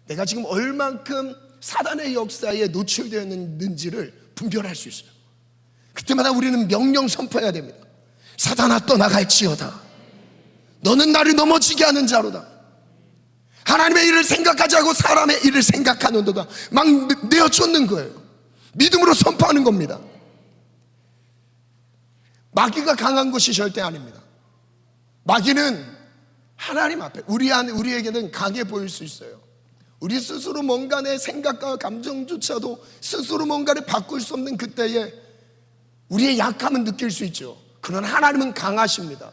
S1: 내가 지금 얼만큼 사단의 역사에 노출되어 있는지를 분별할 수 있어요. 그때마다 우리는 명령 선포해야 됩니다. 사단아 떠나갈지어다. 너는 나를 넘어지게 하는 자로다. 하나님의 일을 생각하지 않고 사람의 일을 생각하는도다. 막 내어쫓는 거예요. 믿음으로 선포하는 겁니다. 마귀가 강한 것이 절대 아닙니다. 마귀는 하나님 앞에 우리에게는 강해 보일 수 있어요. 우리 스스로 뭔가 내 생각과 감정조차도 스스로 뭔가를 바꿀 수 없는 그때에 우리의 약함은 느낄 수 있죠. 그러나 하나님은 강하십니다.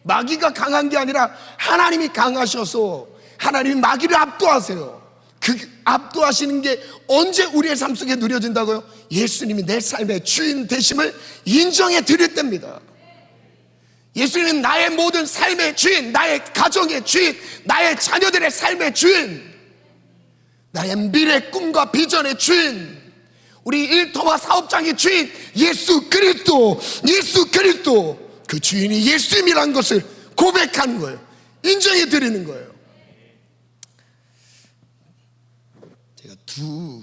S1: 마귀가 강한 게 아니라 하나님이 강하셔서 하나님이 마귀를 압도하세요. 그 압도하시는 게 언제 우리의 삶 속에 누려진다고요? 예수님이 내 삶의 주인 되심을 인정해 드릴 때입니다. 예수님은 나의 모든 삶의 주인, 나의 가정의 주인, 나의 자녀들의 삶의 주인, 나의 미래 꿈과 비전의 주인, 우리 일터와 사업장의 주인, 예수 그리스도 그 주인이 예수님이라는 것을 고백하는 거예요. 인정해 드리는 거예요. 제가 두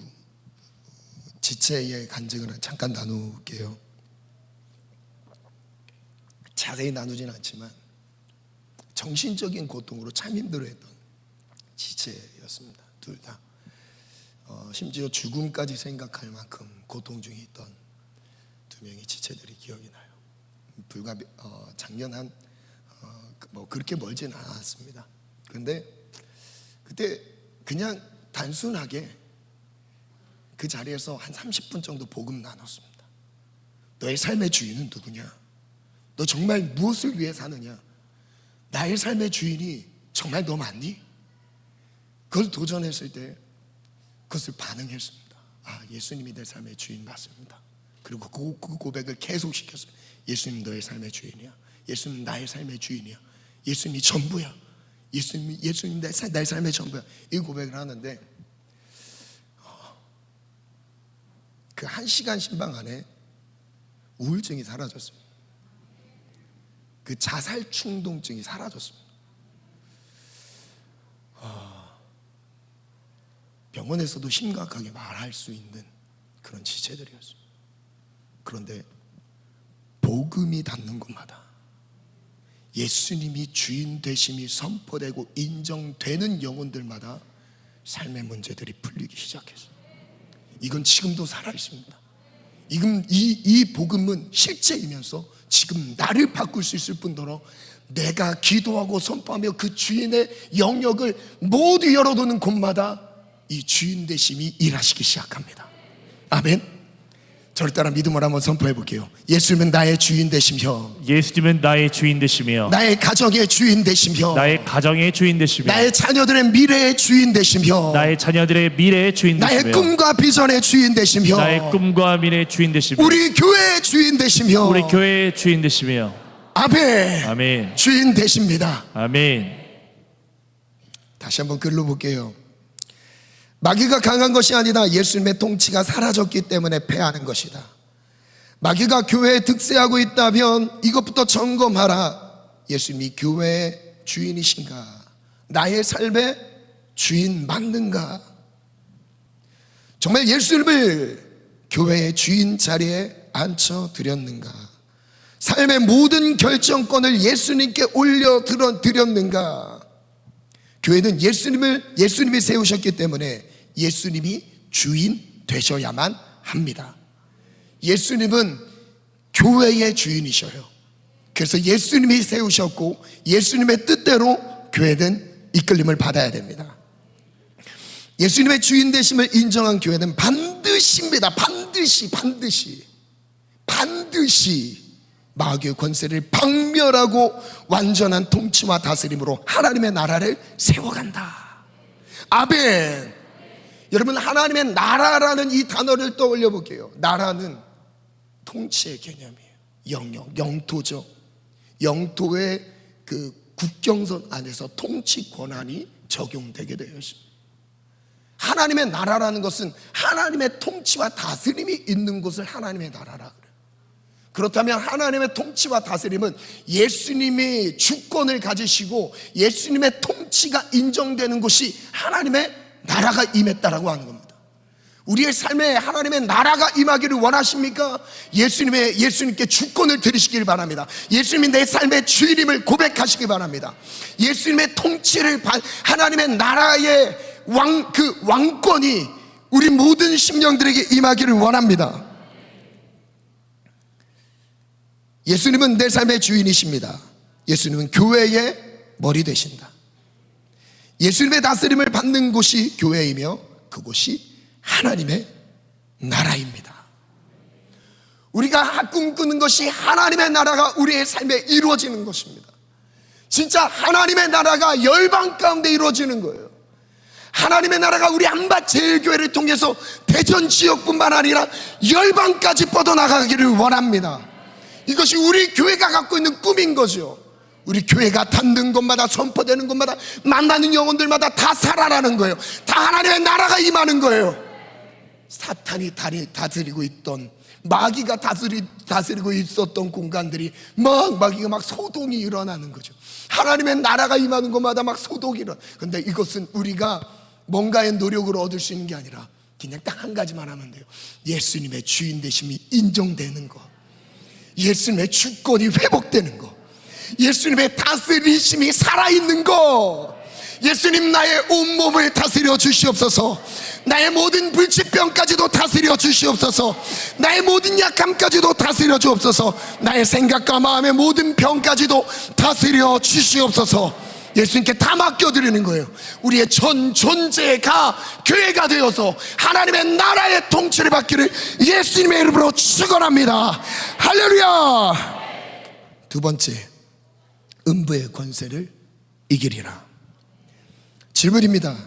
S1: 지체의 간증을 잠깐 나눌게요. 자세히 나누진 않지만 정신적인 고통으로 참 힘들어했던 지체였습니다. 둘 다. 심지어 죽음까지 생각할 만큼 고통 중에 있던 두 명의 지체들이 기억이 나요. 불과 작년 한 그렇게 멀진 않았습니다. 그런데 그때 그냥 단순하게 그 자리에서 한 30분 정도 복음 나눴습니다. 너의 삶의 주인은 누구냐? 너 정말 무엇을 위해 사느냐? 나의 삶의 주인이 정말 너 맞니? 그걸 도전했을 때 그것을 반응했습니다. 예수님이 내 삶의 주인 맞습니다. 그리고 그 고백을 계속 시켰어요. 예수님 너의 삶의 주인이야. 예수님 나의 삶의 주인이야. 예수님이 전부야. 예수님 내 삶의 전부야. 이 고백을 하는데 그 1시간 신방 안에 우울증이 사라졌습니다. 그 자살 충동증이 사라졌습니다. 병원에서도 심각하게 말할 수 있는 그런 지체들이었어요. 그런데 복음이 닿는 곳마다 예수님이 주인 되심이 선포되고 인정되는 영혼들마다 삶의 문제들이 풀리기 시작했어요. 이건 지금도 살아있습니다. 이 복음은 실제이면서 지금 나를 바꿀 수 있을 뿐더러 내가 기도하고 선포하며 그 주인의 영역을 모두 열어두는 곳마다 이 주인 되심이 일하시기 시작합니다. 아멘. 저를 따라 믿음으로 한번 선포해 볼게요. 예수님은 나의 주인 되시며,
S2: 예수님은 나의 주인 되시며,
S1: 나의 가정의 주인 되시며,
S2: 나의 가정의 주인 되시며,
S1: 나의 자녀들의 미래의 주인 되시며,
S2: 나의 자녀들의 미래의 주인 되시며,
S1: 나의 꿈과 비전의 주인 되시며,
S2: 나의 꿈과 미래의 주인 되시며,
S1: 우리 교회의 주인 되시며,
S2: 우리 교회의 주인 되시며.
S1: 아멘.
S2: 아멘.
S1: 주인 되십니다.
S2: 아멘.
S1: 다시 한번 글로 볼게요. 마귀가 강한 것이 아니다. 예수님의 통치가 사라졌기 때문에 패하는 것이다. 마귀가 교회에 득세하고 있다면 이것부터 점검하라. 예수님이 교회의 주인이신가? 나의 삶의 주인 맞는가? 정말 예수님을 교회의 주인 자리에 앉혀드렸는가? 삶의 모든 결정권을 예수님께 올려드렸는가? 교회는 예수님이 세우셨기 때문에 예수님이 주인 되셔야만 합니다. 예수님은 교회의 주인이셔요. 그래서 예수님이 세우셨고 예수님의 뜻대로 교회는 이끌림을 받아야 됩니다. 예수님의 주인 되심을 인정한 교회는 반드시입니다. 반드시 마귀의 권세를 박멸하고 완전한 통치와 다스림으로 하나님의 나라를 세워간다. 아멘. 여러분, 하나님의 나라라는 이 단어를 떠올려 볼게요. 나라는 통치의 개념이에요. 영토죠. 영토의 그 국경선 안에서 통치 권한이 적용되게 되어 있습니다. 하나님의 나라라는 것은 하나님의 통치와 다스림이 있는 곳을 하나님의 나라라 그래요. 그렇다면 하나님의 통치와 다스림은 예수님이 주권을 가지시고 예수님의 통치가 인정되는 곳이 하나님의 나라가 임했다라고 하는 겁니다. 우리의 삶에 하나님의 나라가 임하기를 원하십니까? 예수님께 주권을 드리시길 바랍니다. 예수님이 내 삶의 주인임을 고백하시기 바랍니다. 예수님의 통치를 하나님의 나라의 왕권이 우리 모든 심령들에게 임하기를 원합니다. 예수님은 내 삶의 주인이십니다. 예수님은 교회의 머리 되신다. 예수님의 다스림을 받는 곳이 교회이며 그곳이 하나님의 나라입니다. 우리가 꿈꾸는 것이 하나님의 나라가 우리의 삶에 이루어지는 것입니다. 진짜 하나님의 나라가 열방 가운데 이루어지는 거예요. 하나님의 나라가 우리 한밭제일교회를 통해서 대전 지역뿐만 아니라 열방까지 뻗어나가기를 원합니다. 이것이 우리 교회가 갖고 있는 꿈인 거죠. 우리 교회가 닿는 곳마다, 선포되는 곳마다, 만나는 영혼들마다 다 살아나는 거예요. 다 하나님의 나라가 임하는 거예요. 사탄이 다스리고 있던, 마귀가 다스리고 있었던 공간들이 마귀가 막 소동이 일어나는 거죠. 하나님의 나라가 임하는 곳마다 막 소동이 일어나. 근데 이것은 우리가 뭔가의 노력으로 얻을 수 있는 게 아니라 그냥 딱 한 가지만 하면 돼요. 예수님의 주인 되심이 인정되는 것, 예수님의 주권이 회복되는 것, 예수님의 다스리심이 살아있는 것. 예수님, 나의 온몸을 다스려 주시옵소서. 나의 모든 불치병까지도 다스려 주시옵소서. 나의 모든 약함까지도 다스려 주옵소서. 나의 생각과 마음의 모든 병까지도 다스려 주시옵소서. 예수님께 다 맡겨드리는 거예요. 우리의 전 존재가 교회가 되어서 하나님의 나라의 통치를 받기를 예수님의 이름으로 축원합니다. 할렐루야. 두 번째, 음부의 권세를 이기리라. 질문입니다.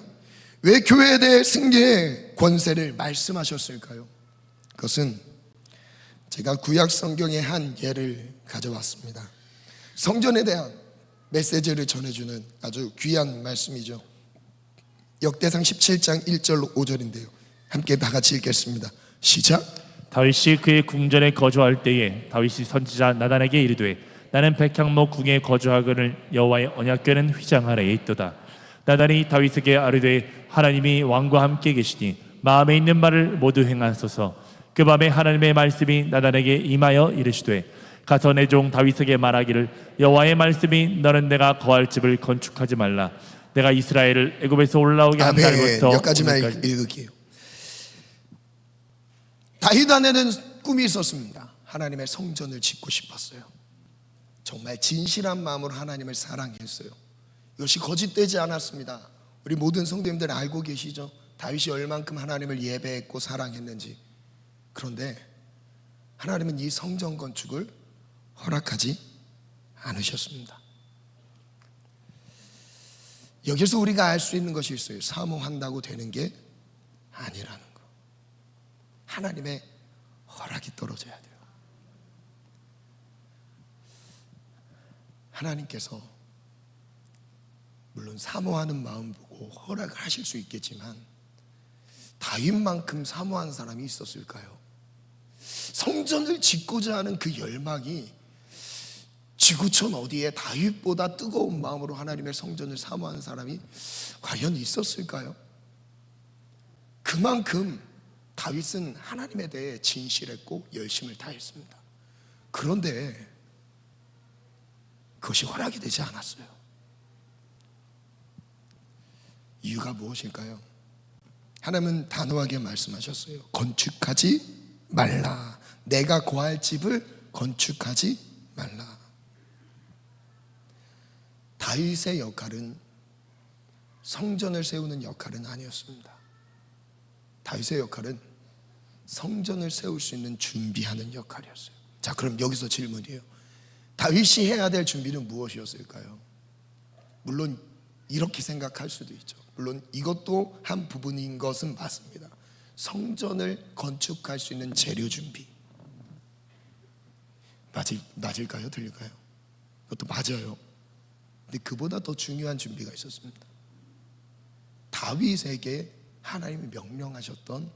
S1: 왜 교회에 대해 승리의 권세를 말씀하셨을까요? 그것은 제가 구약 성경의 한 예를 가져왔습니다. 성전에 대한 메시지를 전해주는 아주 귀한 말씀이죠. 역대상 17장 1절로 5절인데요. 함께 다 같이 읽겠습니다. 시작.
S2: 다윗이 그의 궁전에 거주할 때에 다윗이 선지자 나단에게 이르되 나는 백향목 궁에 거주하거늘 여호와의 언약궤는 휘장 아래에 있도다. 나단이 다윗에게 아뢰되 하나님이 왕과 함께 계시니 마음에 있는 말을 모두 행하소서. 그 밤에 하나님의 말씀이 나단에게 임하여 이르시되 가서 내 종 다윗에게 말하기를 여호와의 말씀이 너는 내가 거할 집을 건축하지 말라. 내가 이스라엘을 애굽에서 올라오게 한
S1: 아멘.
S2: 날부터
S1: 여기까지만
S2: 오늘까지.
S1: 읽을게요. 다윗 안에는 꿈이 있었습니다. 하나님의 성전을 짓고 싶었어요. 정말 진실한 마음으로 하나님을 사랑했어요. 이것이 거짓되지 않았습니다. 우리 모든 성도님들 알고 계시죠? 다윗이 얼만큼 하나님을 예배했고 사랑했는지. 그런데 하나님은 이 성전 건축을 허락하지 않으셨습니다. 여기서 우리가 알 수 있는 것이 있어요. 사모한다고 되는 게 아니라는 거. 하나님의 허락이 떨어져야 돼요. 하나님께서 물론 사모하는 마음 보고 허락을 하실 수 있겠지만 다윗만큼 사모한 사람이 있었을까요? 성전을 짓고자 하는 그 열망이 지구촌 어디에 다윗보다 뜨거운 마음으로 하나님의 성전을 사모하는 사람이 과연 있었을까요? 그만큼 다윗은 하나님에 대해 진실했고 열심을 다했습니다. 그런데 그것이 허락이 되지 않았어요. 이유가 무엇일까요? 하나님은 단호하게 말씀하셨어요. 건축하지 말라. 내가 거할 집을 건축하지 말라. 다윗의 역할은 성전을 세우는 역할은 아니었습니다. 다윗의 역할은 성전을 세울 수 있는 준비하는 역할이었어요. 자, 그럼 여기서 질문이에요. 다윗이 해야 될 준비는 무엇이었을까요? 물론 이렇게 생각할 수도 있죠. 물론 이것도 한 부분인 것은 맞습니다. 성전을 건축할 수 있는 재료 준비. 맞을까요? 틀릴까요? 그것도 맞아요. 근데 그보다 더 중요한 준비가 있었습니다. 다윗에게 하나님이 명령하셨던,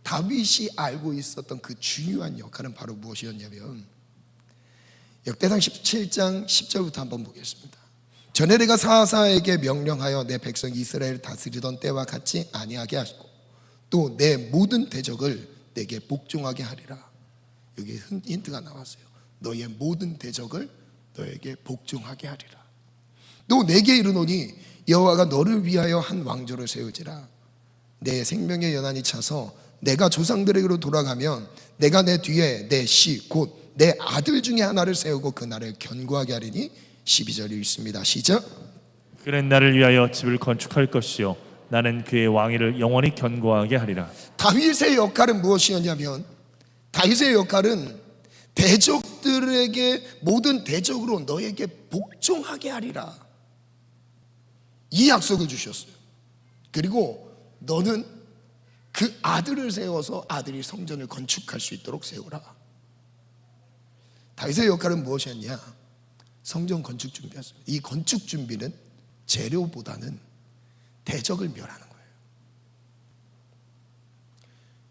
S1: 다윗이 알고 있었던 그 중요한 역할은 바로 무엇이었냐면, 역대상 17장 10절부터 한번 보겠습니다. 전에 내가 사사에게 명령하여 내 백성 이스라엘을 다스리던 때와 같이 아니하게 하시고 또 내 모든 대적을 내게 복종하게 하리라. 여기 힌트가 나왔어요. 너의 모든 대적을 너에게 복종하게 하리라. 또 내게 이르노니 여호와가 너를 위하여 한 왕조를 세우지라. 내 생명의 연한이 차서 내가 조상들에게로 돌아가면 내가 내 뒤에 내 씨 곧 내 아들 중에 하나를 세우고 그 나를 견고하게 하리니. 12절이 있습니다. 시작.
S2: 그는 나를 위하여 집을 건축할 것이요 나는 그의 왕위를 영원히 견고하게 하리라.
S1: 다윗의 역할은 무엇이었냐면, 다윗의 역할은 대적들에게 모든 대적으로 너에게 복종하게 하리라. 이 약속을 주셨어요. 그리고 너는 그 아들을 세워서 아들이 성전을 건축할 수 있도록 세우라. 다윗의 역할은 무엇이었냐? 성전 건축 준비였습니다. 이 건축 준비는 재료보다는 대적을 멸하는 거예요.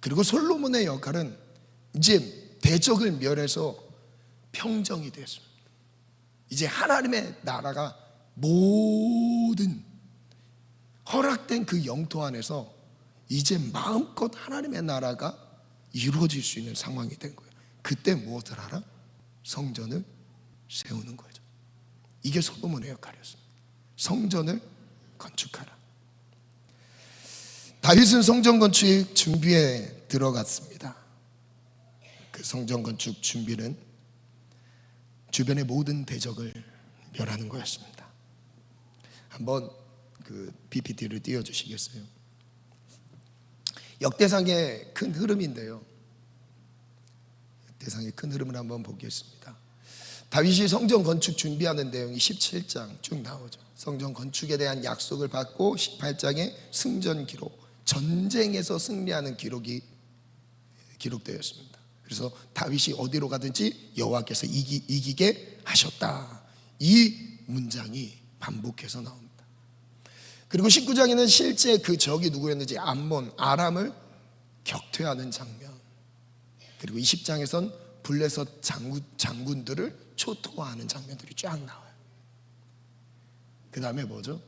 S1: 그리고 솔로몬의 역할은 이제 대적을 멸해서 평정이 됐습니다. 이제 하나님의 나라가 모든 허락된 그 영토 안에서 이제 마음껏 하나님의 나라가 이루어질 수 있는 상황이 된 거예요. 그때 무엇을 하라? 성전을 세우는 거죠. 이게 솔로몬의 역할이었습니다. 성전을 건축하라. 다윗은 성전 건축 준비에 들어갔습니다. 그 성전 건축 준비는 주변의 모든 대적을 멸하는 거였습니다. 한번 그 PPT를 띄워주시겠어요? 역대상의 큰 흐름인데요. 역대상의 큰 흐름을 한번 보겠습니다. 다윗이 성전 건축 준비하는 내용이 17장 쭉 나오죠. 성전 건축에 대한 약속을 받고 18장에 승전 기록, 전쟁에서 승리하는 기록이 기록되었습니다. 그래서 다윗이 어디로 가든지 여호와께서 이기게 하셨다. 이 문장이 반복해서 나옵니다. 그리고 19장에는 실제 그 적이 누구였는지 암몬, 아람을 격퇴하는 장면, 그리고 20장에선 블레셋 장군들을 초토화하는 장면들이 쫙 나와요. 그 다음에 뭐죠?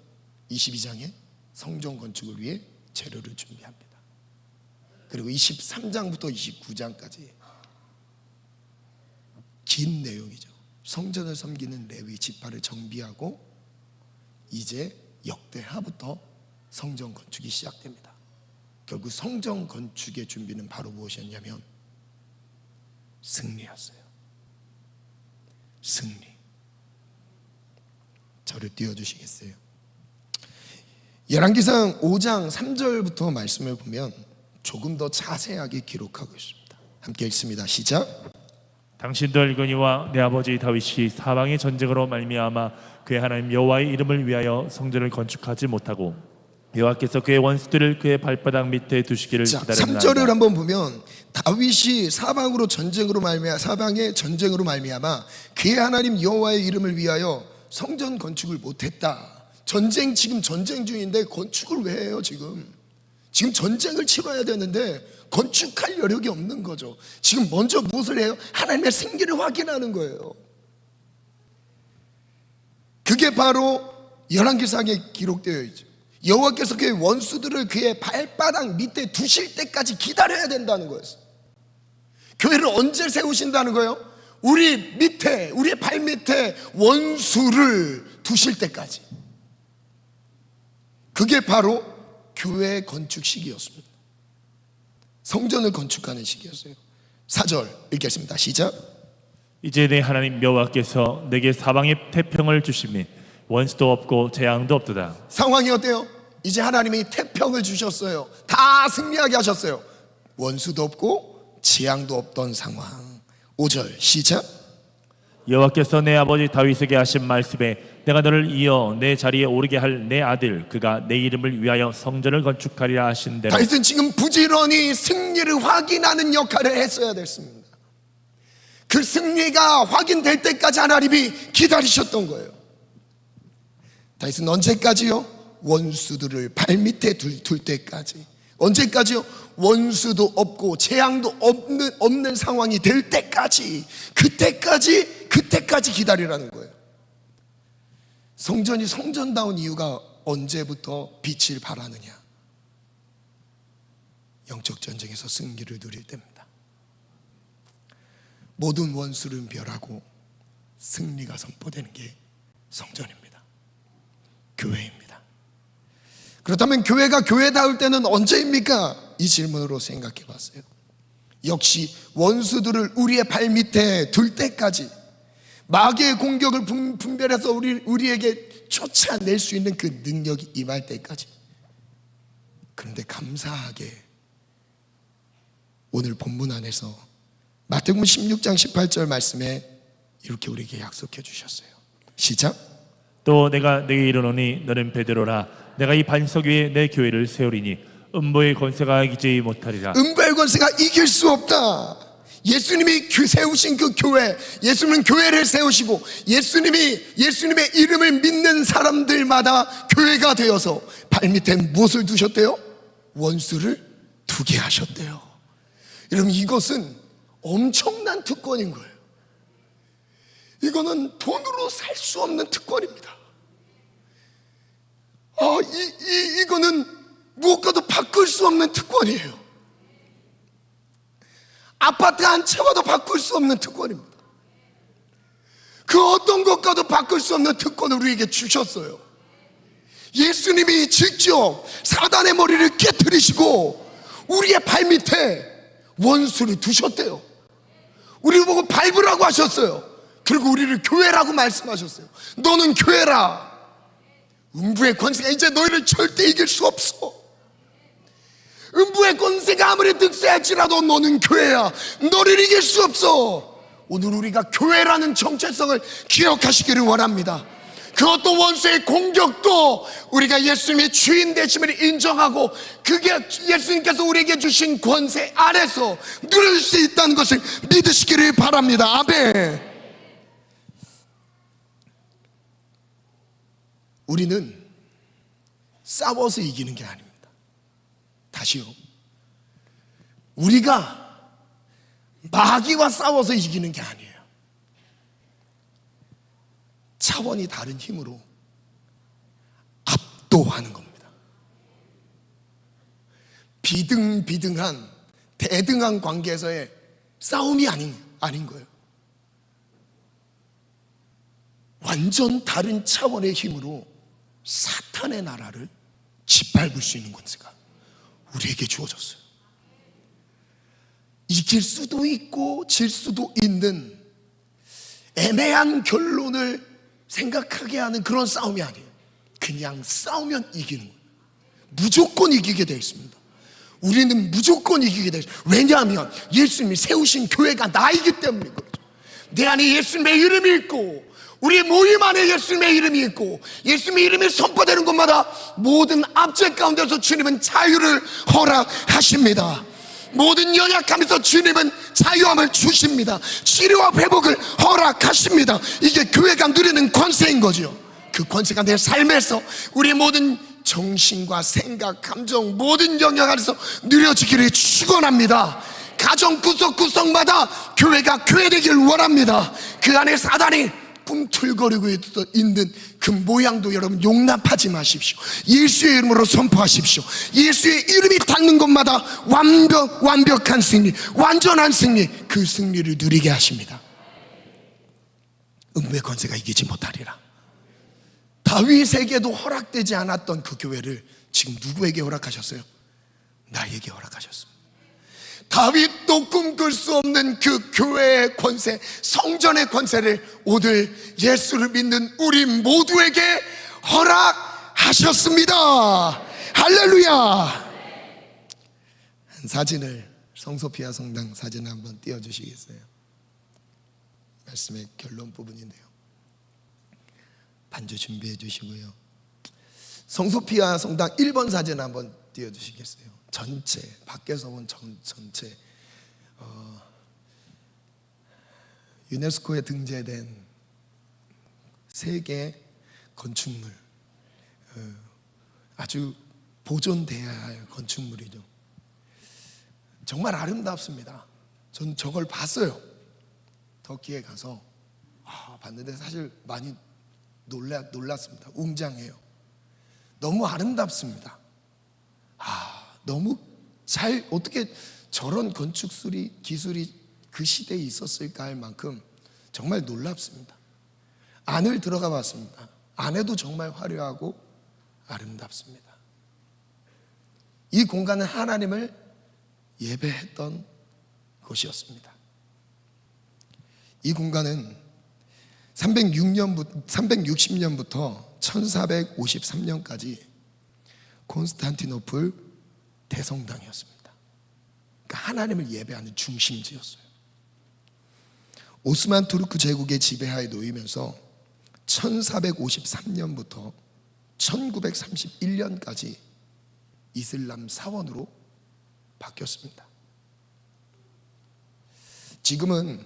S1: 22장에 성전 건축을 위해 재료를 준비합니다. 그리고 23장부터 29장까지 긴 내용이죠. 성전을 섬기는 레위 지파를 정비하고 이제 역대하부터 성전 건축이 시작됩니다. 결국 성전 건축의 준비는 바로 무엇이었냐면 승리였어요. 승리. 저를 띄워주시겠어요? 열왕기상 5장 3절부터 말씀을 보면 조금 더 자세하게 기록하고 있습니다. 함께 읽습니다. 시작.
S2: 당신도 알거니와 내 아버지 다윗이 사방의 전쟁으로 말미암아 그의 하나님 여호와의 이름을 위하여 성전을 건축하지 못하고 여호와께서 그의 원수들을 그의 발바닥 밑에 두시기를 기다렸나이다.
S1: 3절을 한번 보면 다윗이 사방의 전쟁으로 말미암아 그의 하나님 여호와의 이름을 위하여 성전 건축을 못했다. 지금 전쟁 중인데 건축을 왜 해요? 지금 전쟁을 치러야 되는데 건축할 여력이 없는 거죠. 지금 먼저 무엇을 해요? 하나님의 생기를 확인하는 거예요. 그게 바로 열왕기상에 기록되어 있죠. 여호와께서 그의 원수들을 그의 발바닥 밑에 두실 때까지 기다려야 된다는 거였어요. 교회를 언제 세우신다는 거예요? 우리의 발 밑에 원수를 두실 때까지. 그게 바로 교회 건축 시기였습니다. 성전을 건축하는 시기였어요. 4절 읽겠습니다. 시작.
S2: 이제 내 하나님 여호와께서 내게 사방의 태평을 주시니 원수도 없고 재앙도 없도다.
S1: 상황이 어때요? 이제 하나님이 태평을 주셨어요. 다 승리하게 하셨어요. 원수도 없고 재앙도 없던 상황. 5절 시작.
S2: 여호와께서 내 아버지 다윗에게 하신 말씀에 내가 너를 이어 내 자리에 오르게 할 내 아들 그가 내 이름을 위하여 성전을 건축하리라 하신 대로
S1: 다윗은 지금 부지런히 승리를 확인하는 역할을 했어야 됐습니다. 그 승리가 확인될 때까지 하나님이 기다리셨던 거예요. 다윗은 언제까지요? 원수들을 발밑에 둘 때까지. 언제까지요? 원수도 없고 재앙도 없는 상황이 될 때까지. 그때까지 기다리라는 거예요. 성전이 성전다운 이유가 언제부터 빛을 발하느냐? 영적 전쟁에서 승리를 누릴 때입니다. 모든 원수를 멸하고 승리가 선포되는 게 성전입니다. 교회입니다. 그렇다면 교회가 교회다울 때는 언제입니까? 이 질문으로 생각해 봤어요. 역시 원수들을 우리의 발 밑에 둘 때까지, 마귀의 공격을 분별해서 우리에게 쫓아낼 수 있는 그 능력이 임할 때까지. 그런데 감사하게 오늘 본문 안에서 마태복음 16장 18절 말씀에 이렇게 우리에게 약속해 주셨어요. 시작.
S2: 또 내가 내게 이르노니 너는 베드로라 내가 이 반석 위에 내 교회를 세우리니 음보의 권세가 이기지 못하리라.
S1: 음보의 권세가 이길 수 없다. 예수님이 세우신 그 교회, 예수님은 교회를 세우시고 예수님의 이름을 믿는 사람들마다 교회가 되어서 발밑에 무엇을 두셨대요? 원수를 두게 하셨대요. 여러분, 이것은 엄청난 특권인 거예요. 이거는 돈으로 살 수 없는 특권입니다. 이거는 무엇과도 바꿀 수 없는 특권이에요. 아파트 한 채와도 바꿀 수 없는 특권입니다. 그 어떤 것과도 바꿀 수 없는 특권을 우리에게 주셨어요. 예수님이 직접 사단의 머리를 깨뜨리시고 우리의 발밑에 원수를 두셨대요. 우리를 보고 밟으라고 하셨어요. 그리고 우리를 교회라고 말씀하셨어요. 너는 교회라. 음부의 권세가 이제 너희를 절대 이길 수 없어. 음부의 권세가 아무리 득세할지라도 너는 교회야. 너를 이길 수 없어. 오늘 우리가 교회라는 정체성을 기억하시기를 원합니다. 그 어떤 원수의 공격도 우리가 예수님의 주인 되심을 인정하고 그게 예수님께서 우리에게 주신 권세 아래서 누릴 수 있다는 것을 믿으시기를 바랍니다. 아멘. 우리는 싸워서 이기는 게 아닙니다. 다시요. 우리가 마귀와 싸워서 이기는 게 아니에요. 차원이 다른 힘으로 압도하는 겁니다. 비등비등한 대등한 관계에서의 싸움이 아닌 거예요. 완전 다른 차원의 힘으로 사탄의 나라를 짓밟을 수 있는 권세가 우리에게 주어졌어요. 이길 수도 있고 질 수도 있는 애매한 결론을 생각하게 하는 그런 싸움이 아니에요. 그냥 싸우면 이기는 거예요. 무조건 이기게 되어 있습니다. 우리는 무조건 이기게 되어 있어요. 왜냐하면 예수님이 세우신 교회가 나이기 때문인 거죠. 내 안에 예수님의 이름이 있고 우리 모임 안에 예수님의 이름이 있고 예수님의 이름이 선포되는 곳마다 모든 압제 가운데서 주님은 자유를 허락하십니다. 모든 연약함에서 주님은 자유함을 주십니다. 치료와 회복을 허락하십니다. 이게 교회가 누리는 권세인 거죠. 그 권세가 내 삶에서 우리 모든 정신과 생각, 감정 모든 영역 안에서 누려지기를 축원합니다. 가정 구석구석마다 교회가 교회되길 원합니다. 그 안에 사단이 꿈틀거리고 있는 그 모양도 여러분 용납하지 마십시오. 예수의 이름으로 선포하십시오. 예수의 이름이 닿는 곳마다 완벽한 승리, 완전한 승리, 그 승리를 누리게 하십니다. 음부의 권세가 이기지 못하리라. 다윗에게도 허락되지 않았던 그 교회를 지금 누구에게 허락하셨어요? 나에게 허락하셨습니다. 다윗도 꿈꿀 수 없는 그 교회의 권세, 성전의 권세를 오늘 예수를 믿는 우리 모두에게 허락하셨습니다. 할렐루야. 한 사진을, 성소피아 성당 사진 한번 띄워주시겠어요? 말씀의 결론 부분인데요. 반주 준비해 주시고요. 성소피아 성당 1번 사진 한번 띄워주시겠어요? 전체, 밖에서 본 전체 유네스코에 등재된 세계 건축물, 아주 보존돼야 할 건축물이죠. 정말 아름답습니다. 전 저걸 봤어요. 터키에 가서 봤는데 사실 많이 놀랐습니다. 웅장해요. 너무 아름답습니다. 너무 잘, 어떻게 저런 건축 기술이 그 시대에 있었을까 할 만큼 정말 놀랍습니다. 안을 들어가 봤습니다. 안에도 정말 화려하고 아름답습니다. 이 공간은 하나님을 예배했던 곳이었습니다. 이 공간은 360년부터 1453년까지 콘스탄티노플 대성당이었습니다. 그러니까 하나님을 예배하는 중심지였어요. 오스만 투르크 제국의 지배하에 놓이면서 1453년부터 1931년까지 이슬람 사원으로 바뀌었습니다. 지금은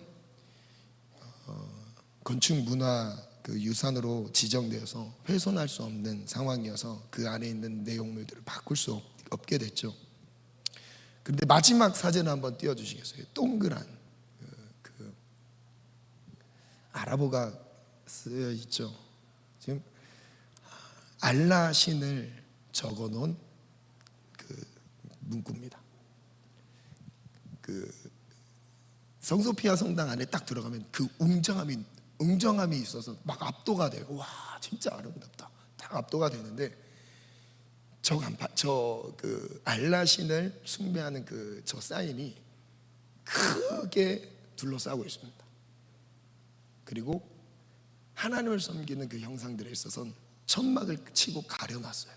S1: 건축 문화 유산으로 지정되어서 훼손할 수 없는 상황이어서 그 안에 있는 내용물들을 바꿀 수 없게 됐죠. 그런데 마지막 사진 한번 띄워주시겠어요? 동그란 아랍어가 쓰여 있죠. 지금 알라 신을 적어놓은 그 문구입니다. 그 성소피아 성당 안에 딱 들어가면 그 웅장함이 있어서 막 압도가 돼요. 와, 진짜 아름답다. 딱 압도가 되는데 그 알라 신을 숭배하는 저 사인이 크게 둘러싸고 있습니다. 그리고 하나님을 섬기는 그 형상들에 있어서는 천막을 치고 가려놨어요.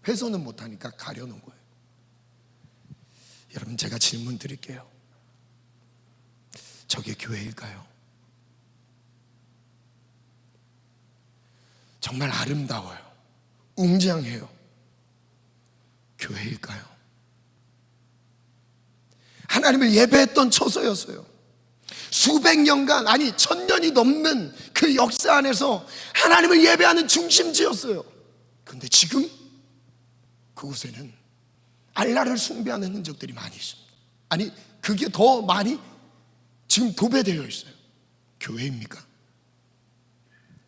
S1: 훼손은 못하니까 가려놓은 거예요. 여러분, 제가 질문 드릴게요. 저게 교회일까요? 정말 아름다워요. 웅장해요. 교회일까요? 하나님을 예배했던 처소였어요. 수백 년간, 아니 1000년이 넘는 그 역사 안에서 하나님을 예배하는 중심지였어요. 그런데 지금 그곳에는 알라를 숭배하는 흔적들이 많이 있습니다. 아니, 그게 더 많이 지금 도배되어 있어요. 교회입니까?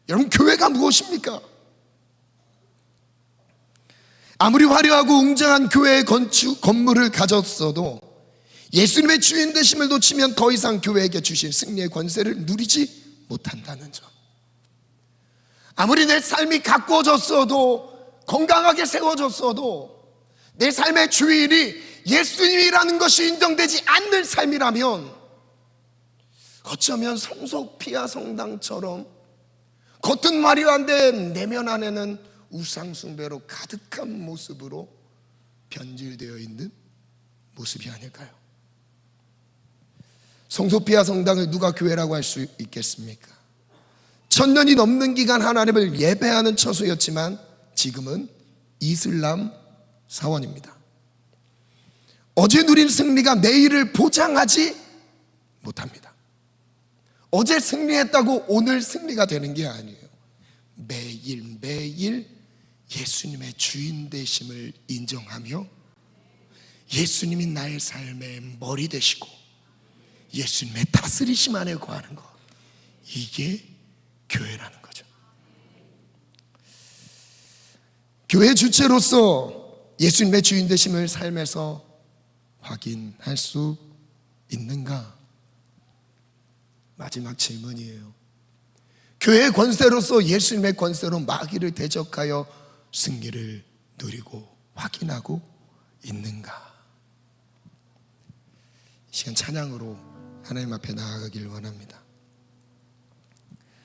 S1: 여러분, 교회가 무엇입니까? 아무리 화려하고 웅장한 교회 건물을 가졌어도 예수님의 주인 되심을 놓치면 더 이상 교회에게 주신 승리의 권세를 누리지 못한다는 점. 아무리 내 삶이 가꾸어졌어도, 건강하게 세워졌어도 내 삶의 주인이 예수님이라는 것이 인정되지 않는 삶이라면 어쩌면 성소피아 성당처럼 겉은 화려한데 내면 안에는 우상숭배로 가득한 모습으로 변질되어 있는 모습이 아닐까요? 성소피아 성당을 누가 교회라고 할 수 있겠습니까? 1000년이 넘는 기간 하나님을 예배하는 처소였지만 지금은 이슬람 사원입니다. 어제 누린 승리가 내일을 보장하지 못합니다. 어제 승리했다고 오늘 승리가 되는 게 아니에요. 매일매일 예수님의 주인 되심을 인정하며 예수님이 나의 삶의 머리 되시고 예수님의 다스리심 안에 거하는 것, 이게 교회라는 거죠. 교회 주체로서 예수님의 주인 되심을 삶에서 확인할 수 있는가? 마지막 질문이에요. 교회의 권세로서 예수님의 권세로 마귀를 대적하여 승리를 누리고 확인하고 있는가? 이 시간 찬양으로 하나님 앞에 나아가길 원합니다.